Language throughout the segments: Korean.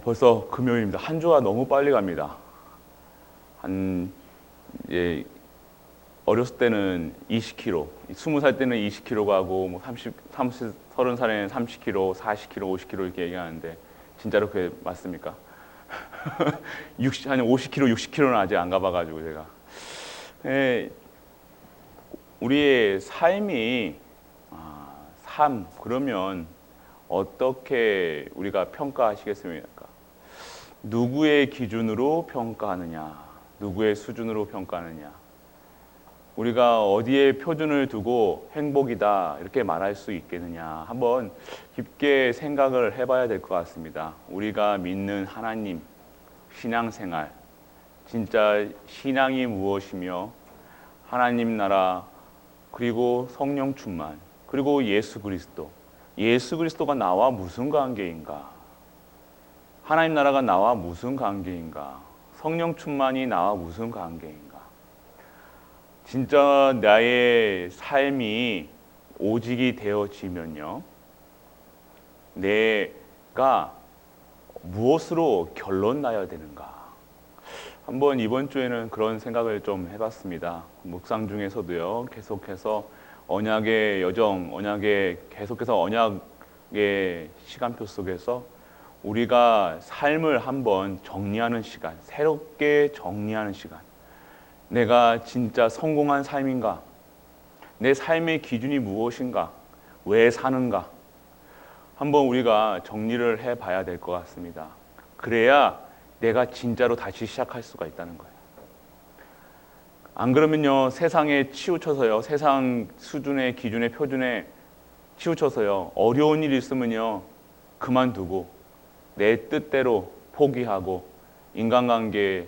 벌써 금요일입니다. 한 주가 너무 빨리 갑니다. 예, 어렸을 때는 20kg, 20살 때는 20kg 가고, 뭐 30살에는 30kg, 40kg, 50kg 이렇게 얘기하는데, 진짜로 그게 맞습니까? 한 50kg, 60kg는 아직 안 가봐가지고 제가. 우리의 삶이, 그러면 어떻게 우리가 평가하시겠습니까? 누구의 기준으로 평가하느냐? 누구의 수준으로 평가하느냐? 우리가 어디에 표준을 두고 행복이다 이렇게 말할 수 있겠느냐? 한번 깊게 생각을 해봐야 될 것 같습니다. 우리가 믿는 하나님, 신앙생활, 진짜 신앙이 무엇이며 하나님 나라, 그리고 성령 충만, 그리고 예수 그리스도가 나와 무슨 관계인가? 하나님 나라가 나와 무슨 관계인가? 성령 충만이 나와 무슨 관계인가? 진짜 나의 삶이 오직이 되어지면요, 내가 무엇으로 결론 나야 되는가? 한번 이번 주에는 그런 생각을 좀 해봤습니다. 묵상 중에서도요, 계속해서 언약의 여정, 계속해서 언약의 시간표 속에서 우리가 삶을 한번 정리하는 시간, 새롭게 정리하는 시간. 내가 진짜 성공한 삶인가? 내 삶의 기준이 무엇인가? 왜 사는가? 한번 우리가 정리를 해봐야 될 것 같습니다. 그래야 내가 진짜로 다시 시작할 수가 있다는 거예요. 안 그러면요, 세상에 치우쳐서요, 세상 수준의 기준의 표준에 치우쳐서요, 어려운 일 있으면요, 그만두고 내 뜻대로 포기하고 인간관계에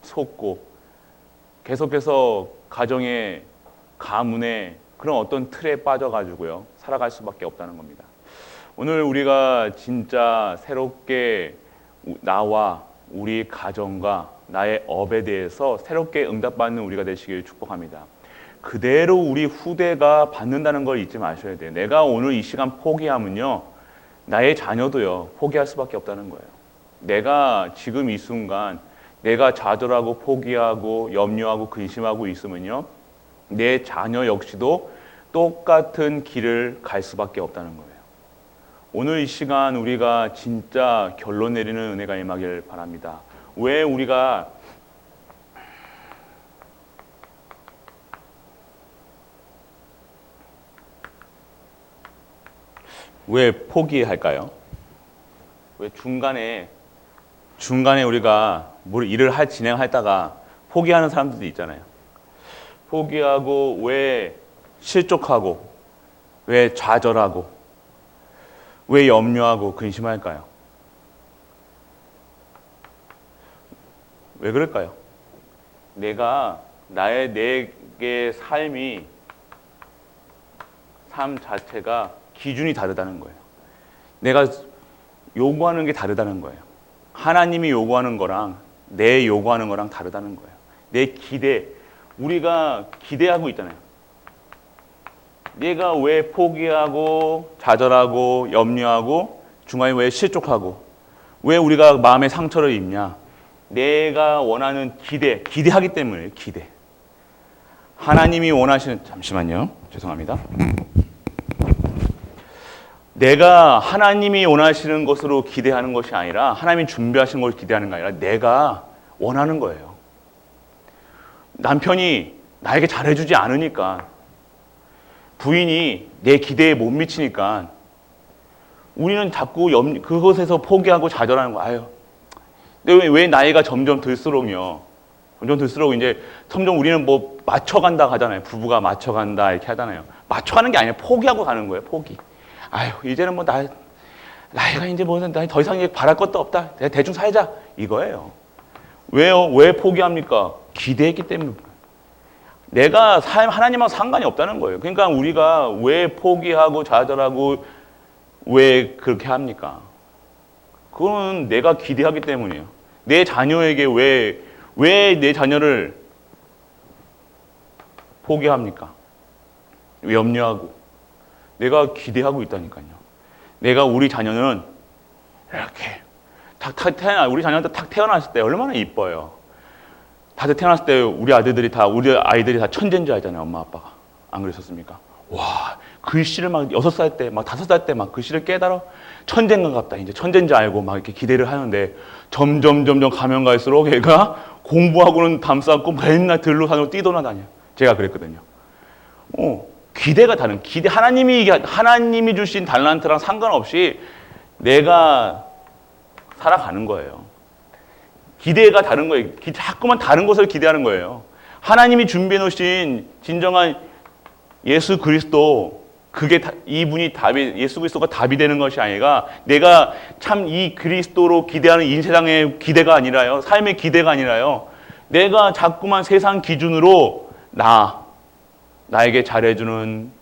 속고 계속해서 가정의 가문의 그런 어떤 틀에 빠져가지고요, 살아갈 수밖에 없다는 겁니다. 오늘 우리가 진짜 새롭게 나와 우리 가정과 나의 업에 대해서 새롭게 응답받는 우리가 되시길 축복합니다. 그대로 우리 후대가 받는다는 걸 잊지 마셔야 돼요. 내가 오늘 이 시간 포기하면요, 나의 자녀도요, 포기할 수밖에 없다는 거예요. 내가 지금 이 순간 내가 좌절하고 포기하고 염려하고 근심하고 있으면요, 내 자녀 역시도 똑같은 길을 갈 수밖에 없다는 거예요. 오늘 이 시간 우리가 진짜 결론 내리는 은혜가 임하길 바랍니다. 왜 우리가 왜 포기할까요? 왜 중간에 우리가 뭘 일을 진행하다가 포기하는 사람들도 있잖아요. 포기하고 왜 실족하고 왜 좌절하고 왜 염려하고 근심할까요? 왜 그럴까요? 내게 삶 자체가 기준이 다르다는 거예요. 내가 요구하는 게 다르다는 거예요. 하나님이 요구하는 거랑 내 요구하는 거랑 다르다는 거예요. 내 기대, 우리가 기대하고 있잖아요. 내가 왜 포기하고 좌절하고 염려하고 중간에 왜 실족하고 왜 우리가 마음의 상처를 입냐? 내가 원하는 기대하기 때문에 기대. 하나님이 원하시는, 잠시만요. 죄송합니다. 내가 하나님이 원하시는 것으로 기대하는 것이 아니라 하나님이 준비하신 걸 기대하는 게 아니라 내가 원하는 거예요. 남편이 나에게 잘해주지 않으니까, 부인이 내 기대에 못 미치니까 우리는 자꾸 그것에서 포기하고 좌절하는 거예요. 아유, 근데 왜 나이가 점점 들수록요, 이제 점점 우리는 뭐 맞춰간다 하잖아요. 부부가 맞춰간다 이렇게 하잖아요. 맞춰가는 게 아니라 포기하고 가는 거예요. 포기. 아유, 이제는 뭐 나이가 이제 뭐 더 이상 바랄 것도 없다. 대충 살자 이거예요. 왜요? 왜 포기합니까? 기대했기 때문에. 내가 하나님하고 상관이 없다는 거예요. 그러니까 우리가 왜 포기하고 좌절하고 왜 그렇게 합니까? 그건 내가 기대하기 때문이에요. 내 자녀에게 왜 내 자녀를 포기합니까? 염려하고. 내가 기대하고 있다니까요. 내가 우리 자녀는 이렇게 우리 자녀한테 탁 태어났을 때 얼마나 이뻐요. 다들 태어났을 때 우리 아이들이 다 천재인 줄 알잖아요. 엄마 아빠가. 안 그러셨습니까? 와, 글씨를 막 6살 때, 막 5살 때 막 글씨를 깨달아 천재인가 같다. 이제 천재인 줄 알고 막 이렇게 기대를 하는데 점점 가면 갈수록 얘가 공부하고는 담쌓고 맨날 들로 산으로 뛰돌아다녀. 제가 그랬거든요. 기대가 다른, 하나님이 주신 달란트랑 상관없이 내가 살아가는 거예요. 기대가 다른 거예요. 자꾸만 다른 것을 기대하는 거예요. 하나님이 준비해 놓으신 진정한 예수 그리스도, 이분이 예수 그리스도가 답이 되는 것이 아니라 내가 참 이 그리스도로 기대하는 이 세상의 기대가 아니라요. 삶의 기대가 아니라요. 내가 자꾸만 세상 기준으로 나에게 잘해주는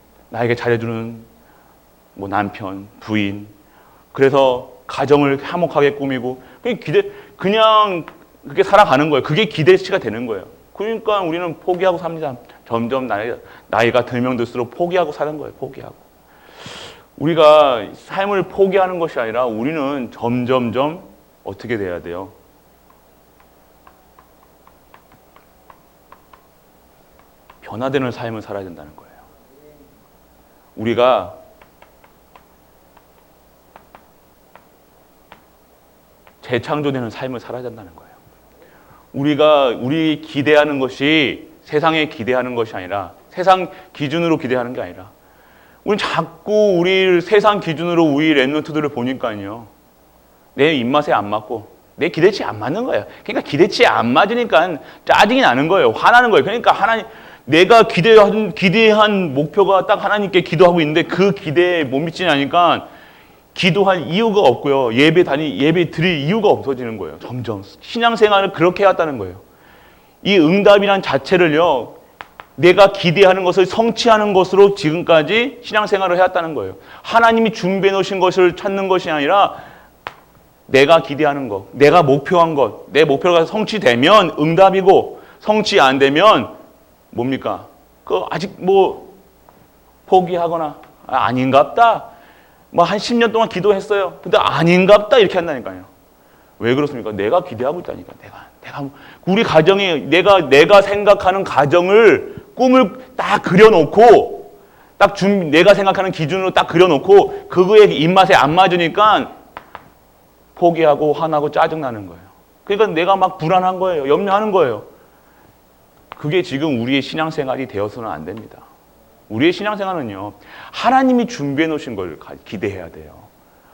뭐 남편, 부인, 그래서 가정을 화목하게 꾸미고 그냥 그렇게 살아가는 거예요. 그게 기대치가 되는 거예요. 그러니까 우리는 포기하고 삽니다. 점점 나이가 들면 들수록 포기하고 사는 거예요. 포기하고. 우리가 삶을 포기하는 것이 아니라 우리는 점점점 어떻게 돼야 돼요? 변화되는 삶을 살아야 된다는 거예요. 우리가 재창조되는 삶을 살아야 된다는 거예요. 우리 기대하는 것이 세상에 기대하는 것이 아니라 세상 기준으로 기대하는 게 아니라 우리는 자꾸 우리 세상 기준으로 우리 랩런트들을 보니까요. 내 입맛에 안 맞고 내 기대치에 안 맞는 거예요. 그러니까 기대치에 안 맞으니까 짜증이 나는 거예요. 화나는 거예요. 그러니까 내가 기대한 목표가 딱 하나님께 기도하고 있는데 그 기대에 못 미치냐니까 기도할 이유가 없고요. 예배 드릴 이유가 없어지는 거예요. 점점. 신앙생활을 그렇게 해왔다는 거예요. 이 응답이란 자체를요. 내가 기대하는 것을 성취하는 것으로 지금까지 신앙생활을 해왔다는 거예요. 하나님이 준비해 놓으신 것을 찾는 것이 아니라 내가 기대하는 것, 내가 목표한 것, 내 목표가 성취되면 응답이고 성취 안 되면 뭡니까? 아직 포기하거나 아닌갑다. 한 10년 동안 기도했어요. 근데 아닌갑다 이렇게 한다니까요. 왜 그렇습니까? 내가 기대하고 있다니까. 내가 우리 가정이 내가 생각하는 꿈을 딱 그려놓고 내가 생각하는 기준으로 딱 그려놓고 그거에 입맛에 안 맞으니까 포기하고 화나고 짜증나는 거예요. 그러니까 내가 막 불안한 거예요. 염려하는 거예요. 그게 지금 우리의 신앙생활이 되어서는 안 됩니다. 우리의 신앙생활은요. 하나님이 준비해 놓으신 걸 기대해야 돼요.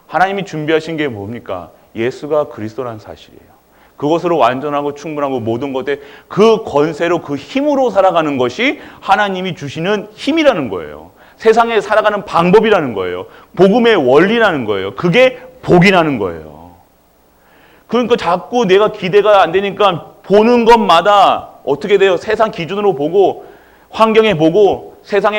하나님이 준비하신 게 뭡니까? 예수가 그리스도라는 사실이에요. 그것으로 완전하고 충분하고 모든 것에 그 권세로 그 힘으로 살아가는 것이 하나님이 주시는 힘이라는 거예요. 세상에 살아가는 방법이라는 거예요. 복음의 원리라는 거예요. 그게 복이라는 거예요. 그러니까 자꾸 내가 기대가 안 되니까 보는 것마다 어떻게 돼요? 세상 기준으로 보고 환경에 보고 세상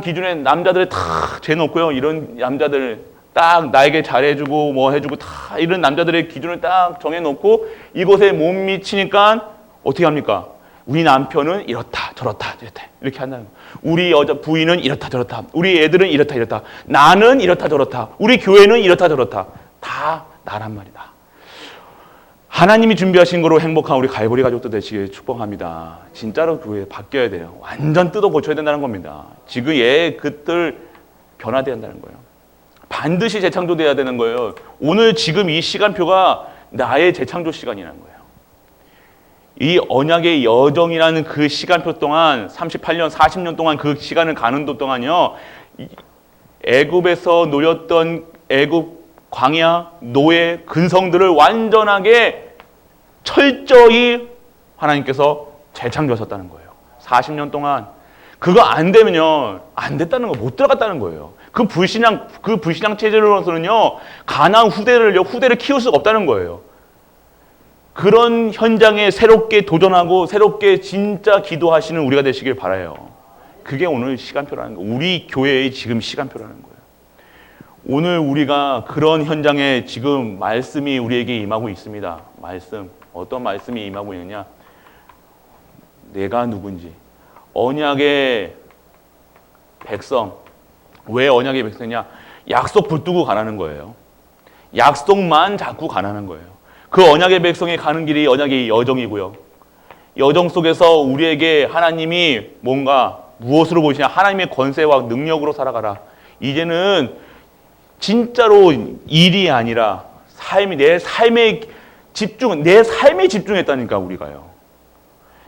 기준의 남자들을 다 재놓고요. 이런 남자들 딱 나에게 잘해주고 뭐 해주고 다 이런 남자들의 기준을 딱 정해놓고 이곳에 못 미치니까 어떻게 합니까? 우리 남편은 이렇다 저렇다 이렇게 한다는 거예요. 우리 여자 부인은 이렇다 저렇다. 우리 애들은 이렇다. 나는 이렇다 저렇다. 우리 교회는 이렇다 저렇다. 다 나란 말이다. 하나님이 준비하신 거로 행복한 우리 갈보리 가족들 되시길 축복합니다. 진짜로 그게 바뀌어야 돼요. 완전 뜯어 고쳐야 된다는 겁니다. 지금 그들 변화돼야 한다는 거예요. 반드시 재창조돼야 되는 거예요. 오늘 지금 이 시간표가 나의 재창조 시간이라는 거예요. 이 언약의 여정이라는 그 시간표 동안 38년, 40년 동안 그 시간을 가는 동안요. 애굽에서 놓였던 애굽 광야, 노예, 근성들을 완전하게 철저히 하나님께서 재창조하셨다는 거예요. 40년 동안. 그거 안 되면요. 안 됐다는 거, 못 들어갔다는 거예요. 그 불신앙 체제로서는요. 가나안 후대를 키울 수가 없다는 거예요. 그런 현장에 새롭게 도전하고 새롭게 진짜 기도하시는 우리가 되시길 바라요. 그게 오늘 시간표라는 거예요. 우리 교회의 지금 시간표라는 거예요. 오늘 우리가 그런 현장에 지금 말씀이 우리에게 임하고 있습니다. 어떤 말씀이 임하고 있느냐? 내가 누군지. 언약의 백성. 왜 언약의 백성이냐? 약속 붙들고 가라는 거예요. 약속만 자꾸 가나는 거예요. 그 언약의 백성이 가는 길이 언약의 여정이고요. 여정 속에서 우리에게 하나님이 뭔가 무엇으로 보시냐? 하나님의 권세와 능력으로 살아가라. 이제는 진짜로 일이 아니라 내 삶에 집중했다니까, 우리가요.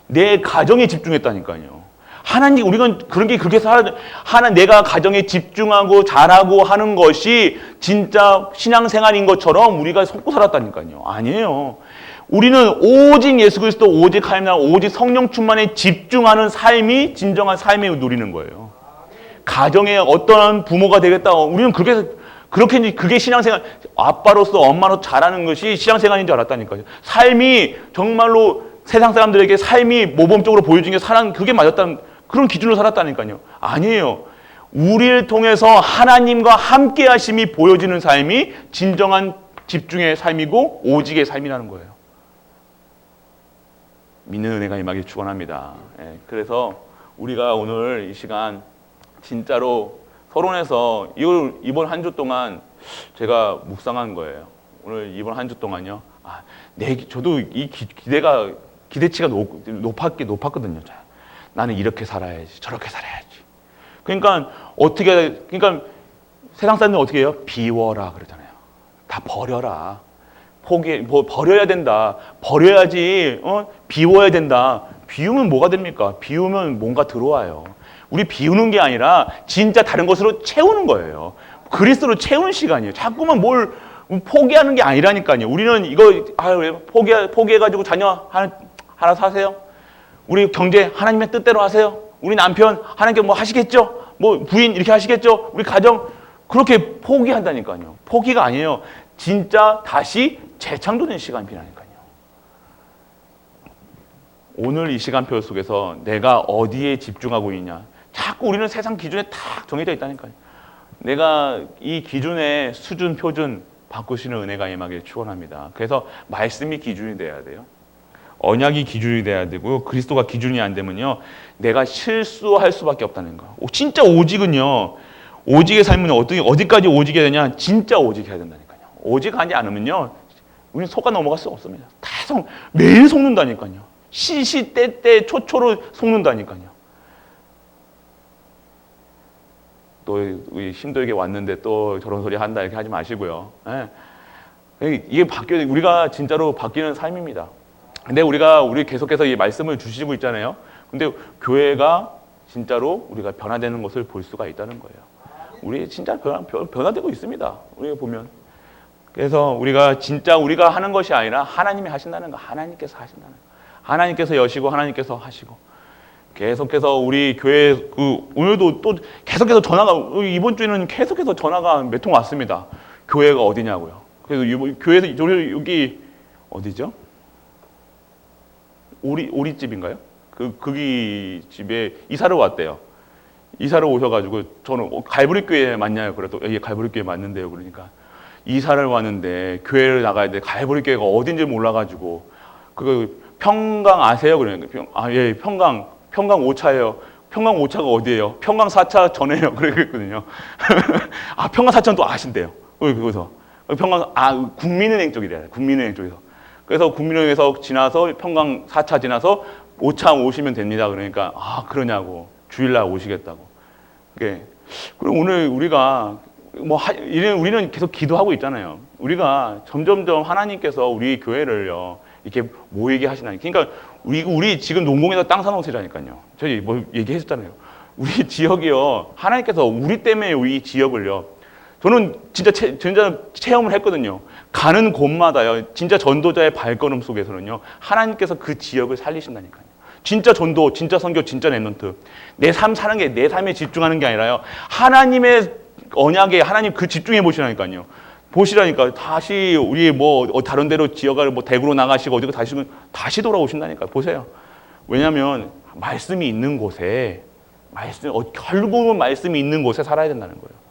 내 가정에 집중했다니까요. 하나님, 우리가 그렇게 내가 가정에 집중하고 잘하고 하는 것이 진짜 신앙생활인 것처럼 우리가 속고 살았다니까요. 아니에요. 우리는 오직 예수 그리스도, 오직 하나님 나라, 오직 성령 충만에 집중하는 삶이 진정한 삶을 누리는 거예요. 가정에 어떠한 부모가 되겠다. 우리는 그게 신앙생활, 아빠로서 엄마로서 잘하는 것이 신앙생활인 줄 알았다니까요. 삶이 정말로 세상 사람들에게 삶이 모범적으로 보여준 게 그게 맞았다는 그런 기준으로 살았다니까요. 아니에요. 우리를 통해서 하나님과 함께 하심이 보여지는 삶이 진정한 집중의 삶이고 오직의 삶이라는 거예요. 믿는 은혜가 임하길 축원합니다. 그래서 우리가 오늘 이 시간 진짜로 서론에서 이번 한 주 동안 제가 묵상한 거예요. 오늘 이번 한 주 동안요. 저도 이 기대치가 높았거든요. 나는 이렇게 살아야지, 저렇게 살아야지. 그러니까 세상 사람들은 어떻게 해요? 비워라 그러잖아요. 다 버려라. 버려야 된다. 버려야지. 비워야 된다. 비우면 뭐가 됩니까? 비우면 뭔가 들어와요. 우리 비우는 게 아니라 진짜 다른 것으로 채우는 거예요. 그리스도로 채우는 시간이에요. 자꾸만 뭘 포기하는 게 아니라니까요. 우리는 이거 포기해가지고 자녀 하나 사세요. 우리 경제 하나님의 뜻대로 하세요. 우리 남편 하나님께 뭐 하시겠죠? 뭐 부인 이렇게 하시겠죠? 우리 가정 그렇게 포기한다니까요. 포기가 아니에요. 진짜 다시 재창조된 시간이 필요하니까요. 오늘 이 시간표 속에서 내가 어디에 집중하고 있냐. 자꾸 우리는 세상 기준에 딱 정해져 있다니까요. 내가 이 기준의 수준, 표준 바꾸시는 은혜가 임하길 축원합니다. 그래서 말씀이 기준이 돼야 돼요. 언약이 기준이 돼야 되고 그리스도가 기준이 안 되면요. 내가 실수할 수밖에 없다는 거. 진짜 오직은요. 오직의 삶은 어디까지 오직해야 되냐. 진짜 오직해야 된다니까요. 오직하지 않으면요. 우리는 속아 넘어갈 수 없습니다. 매일 속는다니까요. 시시때때 초초로 속는다니까요. 또 우리 신도에게 왔는데 또 저런 소리 한다 이렇게 하지 마시고요. 이게 우리가 진짜로 바뀌는 삶입니다. 근데 우리 계속해서 이 말씀을 주시고 있잖아요. 근데 교회가 진짜로 우리가 변화되는 것을 볼 수가 있다는 거예요. 우리 진짜 변화되고 있습니다. 우리가 보면. 그래서 우리가 하는 것이 아니라 하나님이 하신다는 거, 하나님께서 하신다는 거. 하나님께서 여시고 하나님께서 하시고. 계속해서 우리 교회 오늘도 또 계속해서 이번 주에는 계속해서 전화가 몇 통 왔습니다. 교회가 어디냐고요. 그래서 교회에서 여기 어디죠? 오리집인가요? 거기 집에 이사를 왔대요. 이사를 오셔가지고 저는 갈보리교회 맞냐요? 그래도 예, 갈보리교회 맞는데요. 그러니까 이사를 왔는데 교회를 나가야 돼. 갈보리교회가 어딘지 몰라가지고 평강 아세요? 그러니까 예, 평강 5차예요. 평강 5차가 어디예요? 평강 4차 전에요. 그랬거든요. 평강 4차는 또 아신대요. 거기서 국민은행 쪽이래요. 국민은행 쪽에서. 그래서 국민은행에서 지나서 평강 4차 지나서 5차 오시면 됩니다. 그러니까 그러냐고 주일날 오시겠다고. 그리고 오늘 우리가 우리는 계속 기도하고 있잖아요. 우리가 점점점 하나님께서 우리 교회를요 이렇게 모이게 하시나요. 그러니까 우리 지금 농공에서 땅 사놓으시라니까요. 저희 얘기했었잖아요. 우리 지역이요 하나님께서 우리 때문에 이 지역을요. 저는 진짜 체험을 했거든요. 가는 곳마다요. 진짜 전도자의 발걸음 속에서는요. 하나님께서 그 지역을 살리신다니까요. 진짜 전도, 진짜 선교, 진짜 랩런트. 내 삶 사는 게 내 삶에 집중하는 게 아니라요. 하나님의 언약에 하나님 그 집중해 보시라니까요. 보시라니까. 다시 우리 다른 데로 지역을 대구로 나가시고 어디고 다시 돌아오신다니까. 보세요. 왜냐하면 말씀이 있는 곳에 결국은 말씀이 있는 곳에 살아야 된다는 거예요.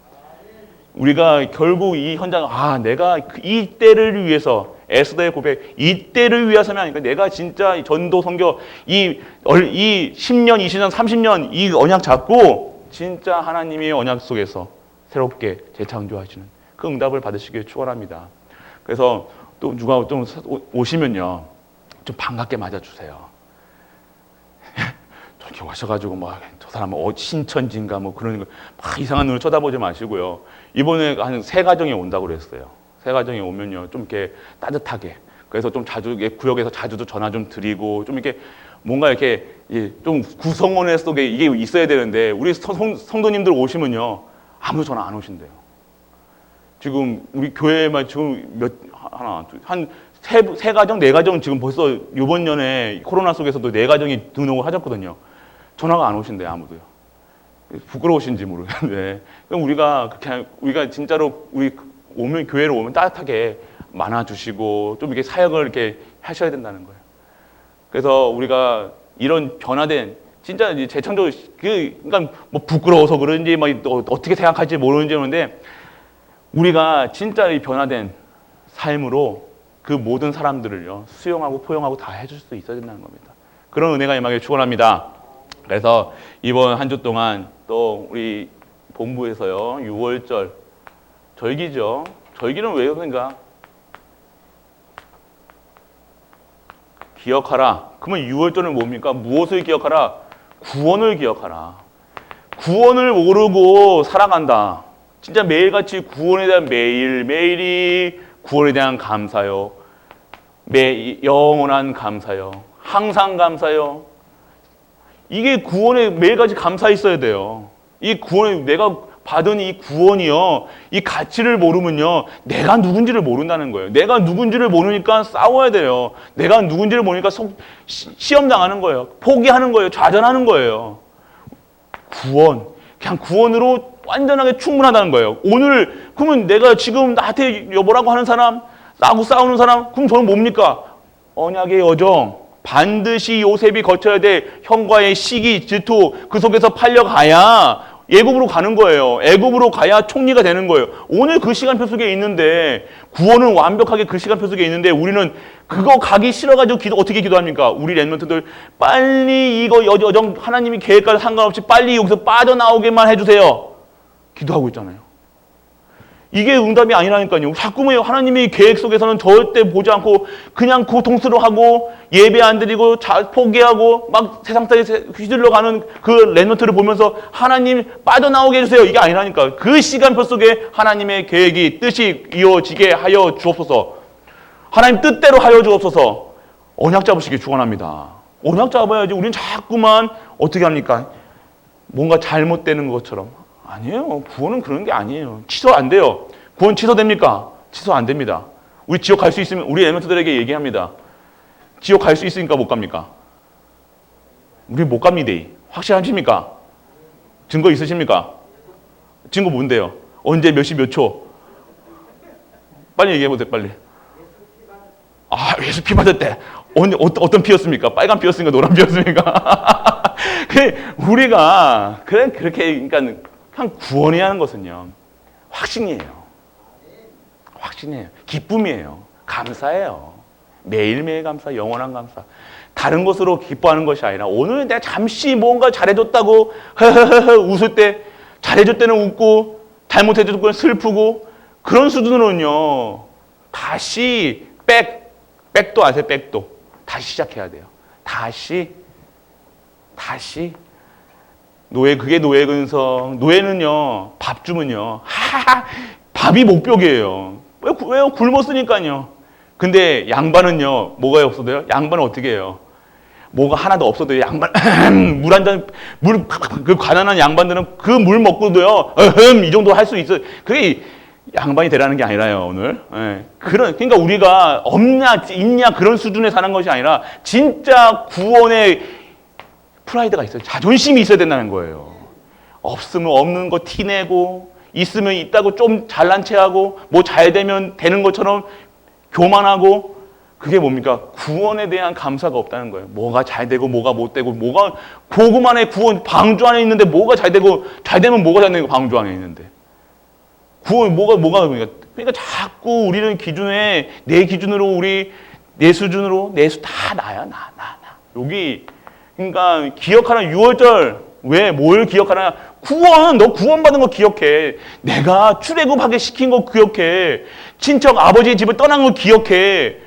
우리가 결국 이 현장 내가 이 때를 위해서 에스더의 고백 이 때를 위해서면 아니까 내가 진짜 전도 선교 이 10년, 20년, 30년 이 언약 잡고 진짜 하나님의 언약 속에서 새롭게 재창조하시는 그 응답을 받으시길 축원합니다. 그래서 또 누가 좀 오시면요, 좀 반갑게 맞아주세요. 저렇게 오셔가지고 막 저 사람 신천지인가 뭐 그런 거 막 이상한 눈으로 쳐다보지 마시고요. 이번에 한 3가정이 온다고 그랬어요. 3가정이 오면요, 좀 이렇게 따뜻하게. 그래서 좀 자주 구역에서 자주도 전화 좀 드리고 좀 이렇게 뭔가 이렇게 좀 구성원 속에 이게 있어야 되는데 우리 성도님들 오시면요, 아무 전화 안 오신대요. 지금 우리 교회만 지금 한 3가정, 4가정 지금 벌써 이번 년에 코로나 속에서도 4가정이 등록을 하셨거든요. 전화가 안 오신대요, 아무도요. 부끄러우신지 모르겠는데. 그럼 우리가 진짜로 교회로 오면 따뜻하게 만나주시고 좀 이렇게 사역을 이렇게 하셔야 된다는 거예요. 그래서 우리가 이런 변화된 진짜 재창조 그러니까 뭐 부끄러워서 그런지 막 어떻게 생각할지 모르는데 우리가 진짜 이 변화된 삶으로 그 모든 사람들을요 수용하고 포용하고 다 해줄 수 있어야 된다는 겁니다. 그런 은혜가 임하길 축원합니다. 그래서 이번 한 주 동안 또 우리 본부에서요 6월절 절기죠. 절기는 왜 그런가? 기억하라. 그러면 6월절은 뭡니까? 무엇을 기억하라? 구원을 기억하라. 구원을 모르고 살아간다. 진짜 매일같이 구원에 대한 매일매일이 구원에 대한 감사요. 영원한 감사요. 항상 감사요. 이게 구원에 매일같이 감사 있어야 돼요. 이 구원에 내가 받은 이 구원이요. 이 가치를 모르면요. 내가 누군지를 모른다는 거예요. 내가 누군지를 모르니까 싸워야 돼요. 내가 누군지를 모르니까 시험 당하는 거예요. 포기하는 거예요. 좌절하는 거예요. 구원. 그냥 구원으로 완전하게 충분하다는 거예요. 오늘 그러면 내가 지금 나한테 뭐라고 하는 사람, 나하고 싸우는 사람, 그럼 저는 뭡니까? 언약의 여정. 반드시 요셉이 거쳐야 될 형과의 시기, 질투 그 속에서 팔려가야 애굽으로 가는 거예요. 애굽으로 가야 총리가 되는 거예요. 오늘 그 시간표 속에 있는데 구원은 완벽하게 그 시간표 속에 있는데 우리는 그거 가기 싫어가지고 어떻게 기도합니까? 우리 랩런트들 빨리 이거 여정 하나님이 계획과 상관없이 빨리 여기서 빠져나오게만 해주세요. 기도하고 있잖아요. 이게 응답이 아니라니까요. 자꾸만 하나님의 계획 속에서는 절대 보지 않고 그냥 고통스러워하고 예배 안 드리고 포기하고 막 세상 살이 휘둘러 가는 그 랩런트를 보면서 하나님 빠져나오게 해주세요. 이게 아니라니까. 그 시간표 속에 하나님의 계획이 뜻이 이루어지게 하여 주옵소서. 하나님 뜻대로 하여 주옵소서. 언약 잡으시기 축원합니다. 언약 잡아야지. 우리는 자꾸만 어떻게 합니까? 뭔가 잘못되는 것처럼. 아니에요. 구원은 그런 게 아니에요. 취소 안 돼요. 구원 취소됩니까? 취소 안 됩니다. 우리 지옥 갈 수 있으면 우리 랩런트들에게 얘기합니다. 지옥 갈 수 있으니까 못 갑니까? 우리 못 갑니다. 확실하십니까? 증거 있으십니까? 증거 뭔데요? 언제 몇 시 몇 초? 빨리 얘기해보세요. 빨리. 아, 예수 피 받았대. 어떤 피였습니까? 빨간 피였습니까? 노란 피였습니까? 우리가 그렇게 그러니까 그냥 구원해야 하는 것은요 확신이에요. 확신이에요. 기쁨이에요. 감사예요. 매일매일 감사, 영원한 감사. 다른 것으로 기뻐하는 것이 아니라 오늘 내가 잠시 뭔가 잘해줬다고 웃을 때 잘해줄 때는 웃고 잘못해줄 때는 슬프고 그런 수준으로는요 다시 백도 아세요? 백도 다시 시작해야 돼요. 다시 그게 노예 근성. 노예는요, 밥 주면요. 밥이 목벽이에요. 왜요? 굶었으니까요. 근데 양반은요, 뭐가 없어도요? 양반은 어떻게 해요? 뭐가 하나도 없어도 양반, 물 한 잔, 그 가난한 양반들은 그 물 먹고도요, 이 정도 할 수 있어요. 그게 양반이 되라는 게 아니라요, 오늘. 예. 그러니까 우리가 없냐, 있냐, 그런 수준에 사는 것이 아니라, 진짜 구원의 프라이드가 있어요. 자존심이 있어야 된다는 거예요. 없으면 없는 거 티내고 있으면 있다고 좀 잘난 체하고 뭐 잘 되면 되는 것처럼 교만하고 그게 뭡니까? 구원에 대한 감사가 없다는 거예요. 뭐가 잘 되고 뭐가 못 되고 뭐가 고구만의 구원 방주 안에 있는데 뭐가 잘 되고 잘 되면 뭐가 잘 되고 방주 안에 있는데 구원 뭐가 그러니까 자꾸 우리는 기준에 내 기준으로 우리 내 수준으로 다 나야 나 여기 그러니까 기억하는 6월절 왜 뭘 기억하나? 구원, 너 구원받은 거 기억해. 내가 출애굽하게 시킨 거 기억해. 친척 아버지의 집을 떠난 거 기억해.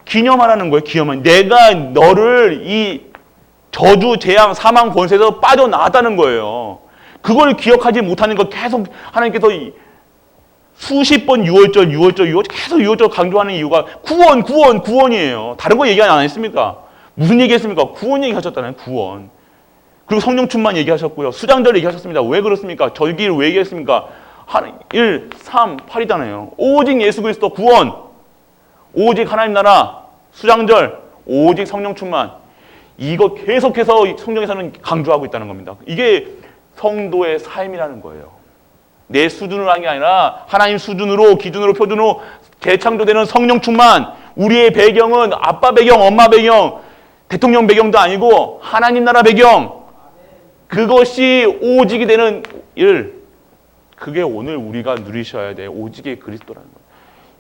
기념하라는 거예요. 기념한. 내가 너를 이 저주, 재앙, 사망 권세에서 빠져나왔다는 거예요. 그걸 기억하지 못하는 거 계속 하나님께서 수십 번 6월절 계속 6월절 강조하는 이유가 구원이에요. 다른 거 얘기 안 했습니까? 무슨 얘기했습니까? 구원 얘기하셨잖아요. 구원. 그리고 성령 충만 얘기하셨고요. 수장절 얘기하셨습니다. 왜 그렇습니까? 절기를 왜 얘기했습니까? 1, 3, 8이잖아요. 오직 예수 그리스도 구원. 오직 하나님 나라, 수장절, 오직 성령 충만. 이거 계속해서 성경에서는 강조하고 있다는 겁니다. 이게 성도의 삶이라는 거예요. 내 수준으로 하는 게 아니라 하나님 수준으로, 기준으로, 표준으로 재창조되는 성령 충만. 우리의 배경은 아빠 배경, 엄마 배경, 대통령 배경도 아니고 하나님 나라 배경. 그것이 오직이 되는 일. 그게 오늘 우리가 누리셔야 돼. 오직의 그리스도라는 거예요.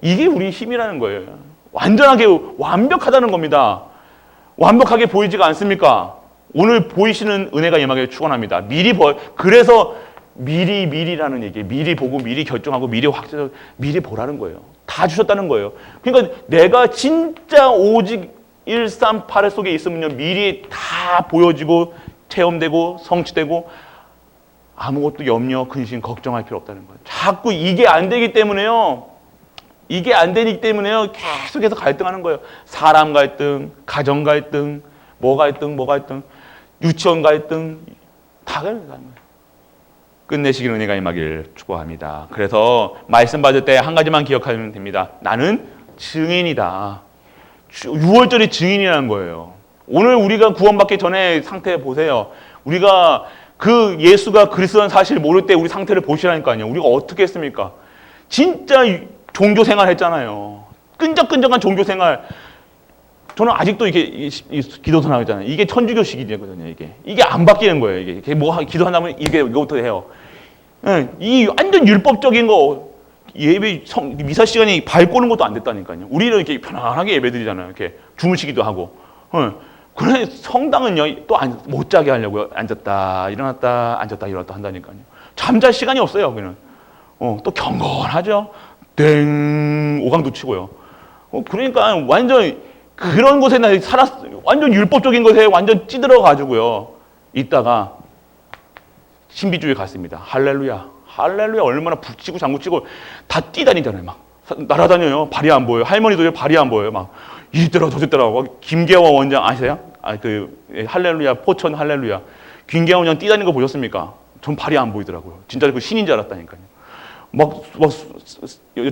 이게 우리 힘이라는 거예요. 완전하게 완벽하다는 겁니다. 완벽하게 보이지가 않습니까? 오늘 보이시는 은혜가 임하기를 축원합니다. 그래서 미리라는 얘기예요. 미리 보고 미리 결정하고 미리 확정, 미리 보라는 거예요. 다 주셨다는 거예요. 그러니까 내가 진짜 오직 138 속에 있으면요, 미리 다 보여지고 체험되고 성취되고 아무것도 염려, 근심, 걱정할 필요 없다는 거예요. 자꾸 이게 안 되기 때문에요. 계속해서 갈등하는 거예요. 사람 갈등, 가정 갈등, 뭐 갈등, 유치원 갈등, 다 갈등하는 거예요. 끝내시기를 은혜가 임하기를 축복합니다. 그래서 말씀 받을 때 한 가지만 기억하면 됩니다. 나는 증인이다. 6월절이 증인이라는 거예요. 오늘 우리가 구원받기 전에 상태 보세요. 우리가 그 예수가 그리스도라는 사실을 모를 때 우리 상태를 보시라니까요. 우리가 어떻게 했습니까? 진짜 종교 생활 했잖아요. 끈적끈적한 종교 생활. 저는 아직도 이게 기도선 하잖아요. 이게 천주교식이거든요. 이게 안 바뀌는 거예요. 이게 뭐 기도한다면 이거부터 해요. 이 완전 율법적인 거 예배 미사 시간이 발 꼬는 것도 안 됐다니까요. 우리는 이렇게 편안하게 예배드리잖아요. 이렇게 주무시기도 하고. 그런데 성당은요 또 못 자게 하려고 앉았다 일어났다 한다니까요. 잠잘 시간이 없어요. 여기는. 또 경건하죠. 땡 오강도 치고요. 그러니까 완전 그런 곳에 완전 율법적인 것에 완전 찌들어 가지고요. 있다가 신비주의 갔습니다. 할렐루야 얼마나 북치고 장구치고 다 뛰다니잖아요. 막 날아다녀요. 발이 안 보여요. 할머니도 발이 안 보여요. 막 이랬더라 저랬더라. 김계화 원장 아세요? 할렐루야 포천 할렐루야. 김계화 원장 뛰다니는 거 보셨습니까? 전 발이 안 보이더라고요. 진짜 그 신인 줄 알았다니까요. 막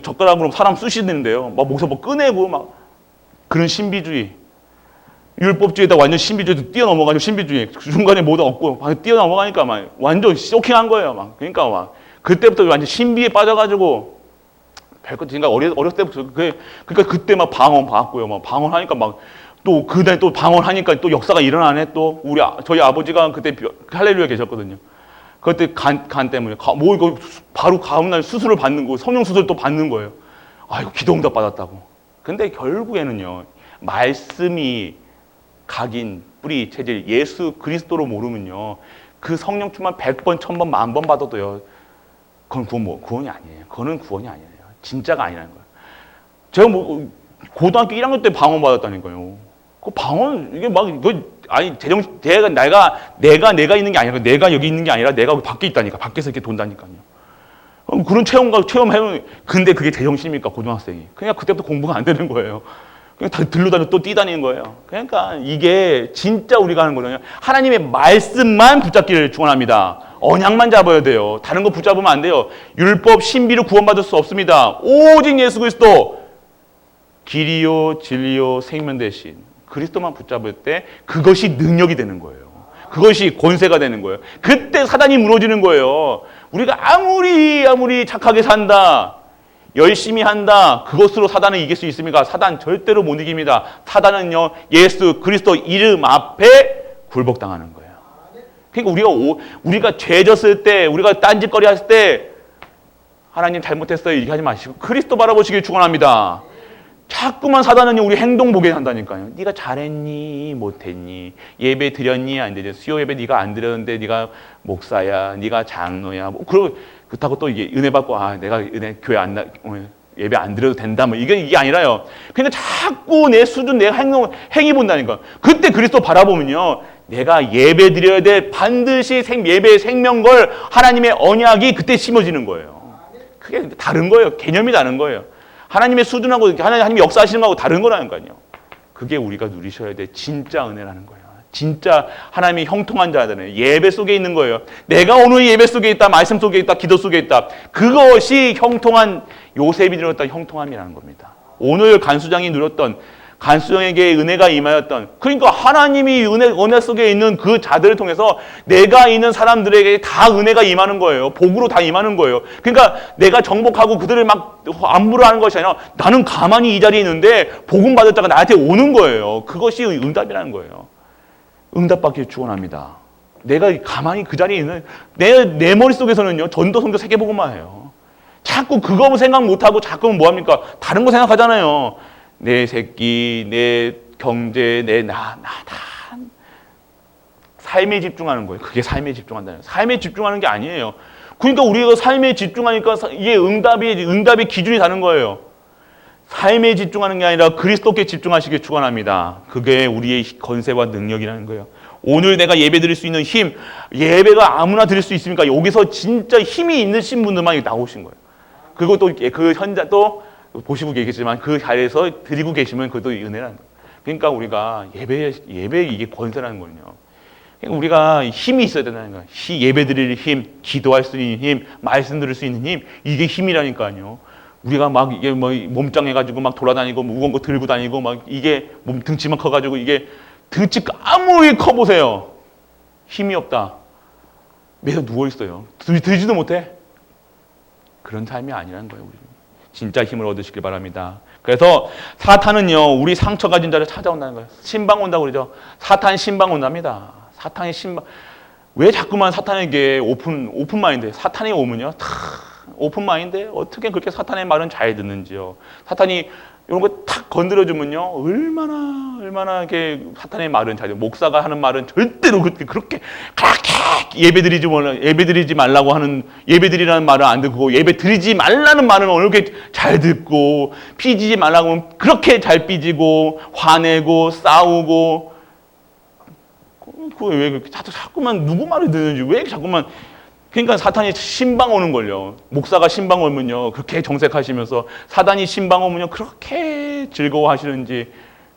젓가락으로 사람 쑤시는데요. 막 목에서 뭐 꺼내고 막 그런 신비주의. 율법주의에다 완전 신비주의 뛰어넘어가지고 신비주의 중간에 뭐도 없고 막 뛰어넘어가니까 막 완전 쇼킹한 거예요. 막 그러니까 막 그때부터 완전 신비에 빠져가지고 별것 그러니까 어렸을 때부터 그러니까 그때 막 방언 받았고요. 막 방언하니까 막 또 그날 또 방언하니까 또 역사가 일어나네. 또 저희 아버지가 그때 할렐루야 계셨거든요. 그때 간 때문에 뭐 이거 바로 다음날 수술을 받는 거 성령 수술 또 받는 거예요. 아이고 기도응답 받았다고. 근데 결국에는요 말씀이 각인 뿌리 체질 예수 그리스도로 모르면요 그 성령 충만 100번 1000번 10,000번 받아도요 그건 구원이 아니에요. 그거는 구원이 아니에요. 진짜가 아니라는 거예요. 제가 뭐 고등학교 1학년 때 방언 받았다니까요. 그 방언 이게 막 이거 아니 내가 있는 게 아니라 내가 여기 있는 게 아니라 내가 밖에 있다니까. 밖에서 이렇게 돈다니까요. 그런 체험해요. 근데 그게 제정신입니까 고등학생이? 그냥 그때부터 공부가 안 되는 거예요. 그냥 다 들러다니고 또 뛰다니는 거예요. 그러니까 이게 진짜 우리가 하는 거거든요. 하나님의 말씀만 붙잡기를 축원합니다. 언약만 잡아야 돼요. 다른 거 붙잡으면 안 돼요. 율법 신비로 구원받을 수 없습니다. 오직 예수 그리스도 길이요 진리요 생명 대신 그리스도만 붙잡을 때 그것이 능력이 되는 거예요. 그것이 권세가 되는 거예요. 그때 사단이 무너지는 거예요. 우리가 아무리 착하게 산다, 열심히 한다, 그것으로 사단을 이길 수 있습니까? 사단 절대로 못 이깁니다. 사단은요, 예수 그리스도 이름 앞에 굴복당하는 거예요. 그러니까 우리가 죄졌을 때, 우리가 딴짓거리 했을 때 하나님 잘못했어요 얘기하지 마시고 그리스도 바라보시길 축원합니다. 자꾸만 사단은 우리 행동 보게 한다니까요. 네가 잘했니 못했니, 예배 드렸니 안 드렸니, 수요 예배 네가 안 드렸는데 네가 목사야, 네가 장로야, 뭐 그렇다고 또 이게 은혜 받고 내가 은혜 교회 예배 안 드려도 된다, 뭐 이게 아니라요. 그러니까 자꾸 내 수준, 내 행위 본다니까. 그때 그리스도 바라보면요, 내가 예배 드려야 돼, 반드시 예배의 생명걸 하나님의 언약이 그때 심어지는 거예요. 그게 다른 거예요. 개념이 다른 거예요. 하나님의 수준하고 하나님이 역사하시는 거하고 다른 거라니까요. 그게 우리가 누리셔야 돼 진짜 은혜라는 거예요. 진짜 하나님이 형통한 자들은 예배 속에 있는 거예요. 내가 오늘 예배 속에 있다, 말씀 속에 있다, 기도 속에 있다. 그것이 형통한, 요셉이 누렸던 형통함이라는 겁니다. 오늘 간수장이 누렸던, 간수장에게 은혜가 임하였던, 그러니까 하나님이 은혜 속에 있는 그 자들을 통해서 내가 있는 사람들에게 다 은혜가 임하는 거예요. 복으로 다 임하는 거예요. 그러니까 내가 정복하고 그들을 막 안무를 하는 것이 아니라 나는 가만히 이 자리에 있는데 복음 받을 자가 나한테 오는 거예요. 그것이 응답이라는 거예요. 응답받기 축원합니다. 내가 가만히 그 자리에 있는 내 머릿속에서는요, 전도 선교 세계복음만 해요. 자꾸 그거 생각 못하고 자꾸 뭐합니까? 다른 거 생각하잖아요. 내 새끼, 내 경제, 나 삶에 집중하는 거예요. 그게 삶에 집중한다는 거예요. 삶에 집중하는 게 아니에요. 그러니까 우리가 삶에 집중하니까 이게 응답의 기준이 다른 거예요. 삶에 집중하는 게 아니라 그리스도께 집중하시길 축원합니다. 그게 우리의 권세와 능력이라는 거예요. 오늘 내가 예배 드릴 수 있는 힘, 예배가 아무나 드릴 수 있습니까? 여기서 진짜 힘이 있으신 분들만 나오신 거예요. 그리고 또 그 현장 또 보시고 계시지만 그 자리에서 드리고 계시면 그것도 은혜라는 거예요. 그러니까 우리가 예배 이게 권세라는 거는요. 그러니까 우리가 힘이 있어야 된다는 거예요. 예배 드릴 힘, 기도할 수 있는 힘, 말씀 들을 수 있는 힘, 이게 힘이라니까요. 우리가 막 이게 뭐 몸짱해가지고 막 돌아다니고 무거운 거 들고 다니고 막 이게 등치만 커가지고 이게 등치 아무리 커 보세요. 힘이 없다. 매서 누워 있어요. 들지도 못해. 그런 삶이 아니라는 거예요. 우리. 진짜 힘을 얻으시길 바랍니다. 그래서 사탄은요, 우리 상처 가진 자를 찾아온다는 거예요. 신방 온다고 그러죠. 사탄 신방 온답니다. 사탄이 신방. 왜 자꾸만 사탄에게 오픈 마인드, 사탄이 오면요, 오픈 마인드, 어떻게 그렇게 사탄의 말은 잘 듣는지요. 사탄이 이런 거 탁 건드려주면요, 얼마나 이렇게 사탄의 말은 잘, 목사가 하는 말은 절대로 그렇게 예배드리지 말라고 하는, 예배드리라는 말은 안 듣고, 예배드리지 말라는 말은 이렇게 잘 듣고, 삐지지 말라고 하면 그렇게 잘 삐지고, 화내고, 싸우고, 왜 자꾸만 누구 말을 듣는지, 왜 자꾸만, 그러니까 사탄이 신방 오는 걸요. 목사가 신방 오면요, 그렇게 정색하시면서, 사단이 신방 오면요, 그렇게 즐거워하시는지,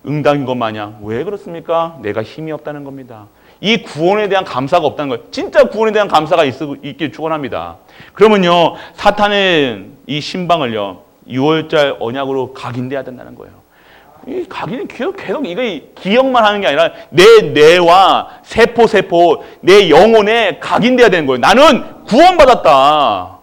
응답인 것 마냥. 왜 그렇습니까? 내가 힘이 없다는 겁니다. 이 구원에 대한 감사가 없다는 거예요. 진짜 구원에 대한 감사가 있길 축원합니다. 그러면요, 사탄은 이 신방을요, 6월절 언약으로 각인돼야 된다는 거예요. 이 각인은 계속 이거 기억만 하는 게 아니라 내 뇌와 세포, 내 영혼에 각인돼야 되는 거예요. 나는 구원받았다.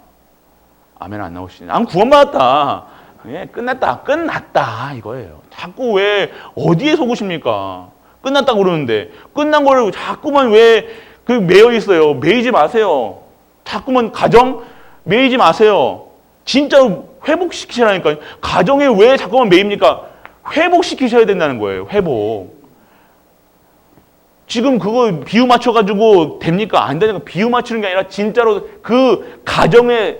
아멘 안 나오시네. 나는 구원받았다. 예, 끝났다 이거예요. 자꾸 왜 어디에 속으십니까? 끝났다고 그러는데 끝난 걸 자꾸만 왜 매여 있어요. 매이지 마세요. 자꾸만 가정 매이지 마세요. 진짜로 회복시키시라니까요. 가정에 왜 자꾸만 매입니까? 회복시키셔야 된다는 거예요. 회복. 지금 그거 비유 맞춰가지고 됩니까? 안 되는 거. 비유 맞추는 게 아니라 진짜로 그 가정에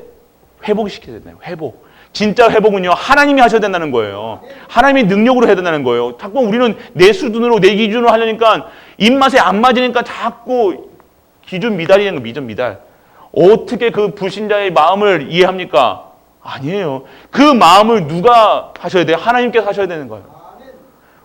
회복시켜야 된다는 거예요. 회복. 진짜 회복은요, 하나님이 하셔야 된다는 거예요. 하나님의 능력으로 해야 된다는 거예요. 자꾸 우리는 내 수준으로, 내 기준으로 하려니까 입맛에 안 맞으니까 자꾸 기준 미달이는 거, 미전 미달. 어떻게 그 불신자의 마음을 이해합니까? 아니에요. 그 마음을 누가 하셔야 돼요? 하나님께서 하셔야 되는 거예요.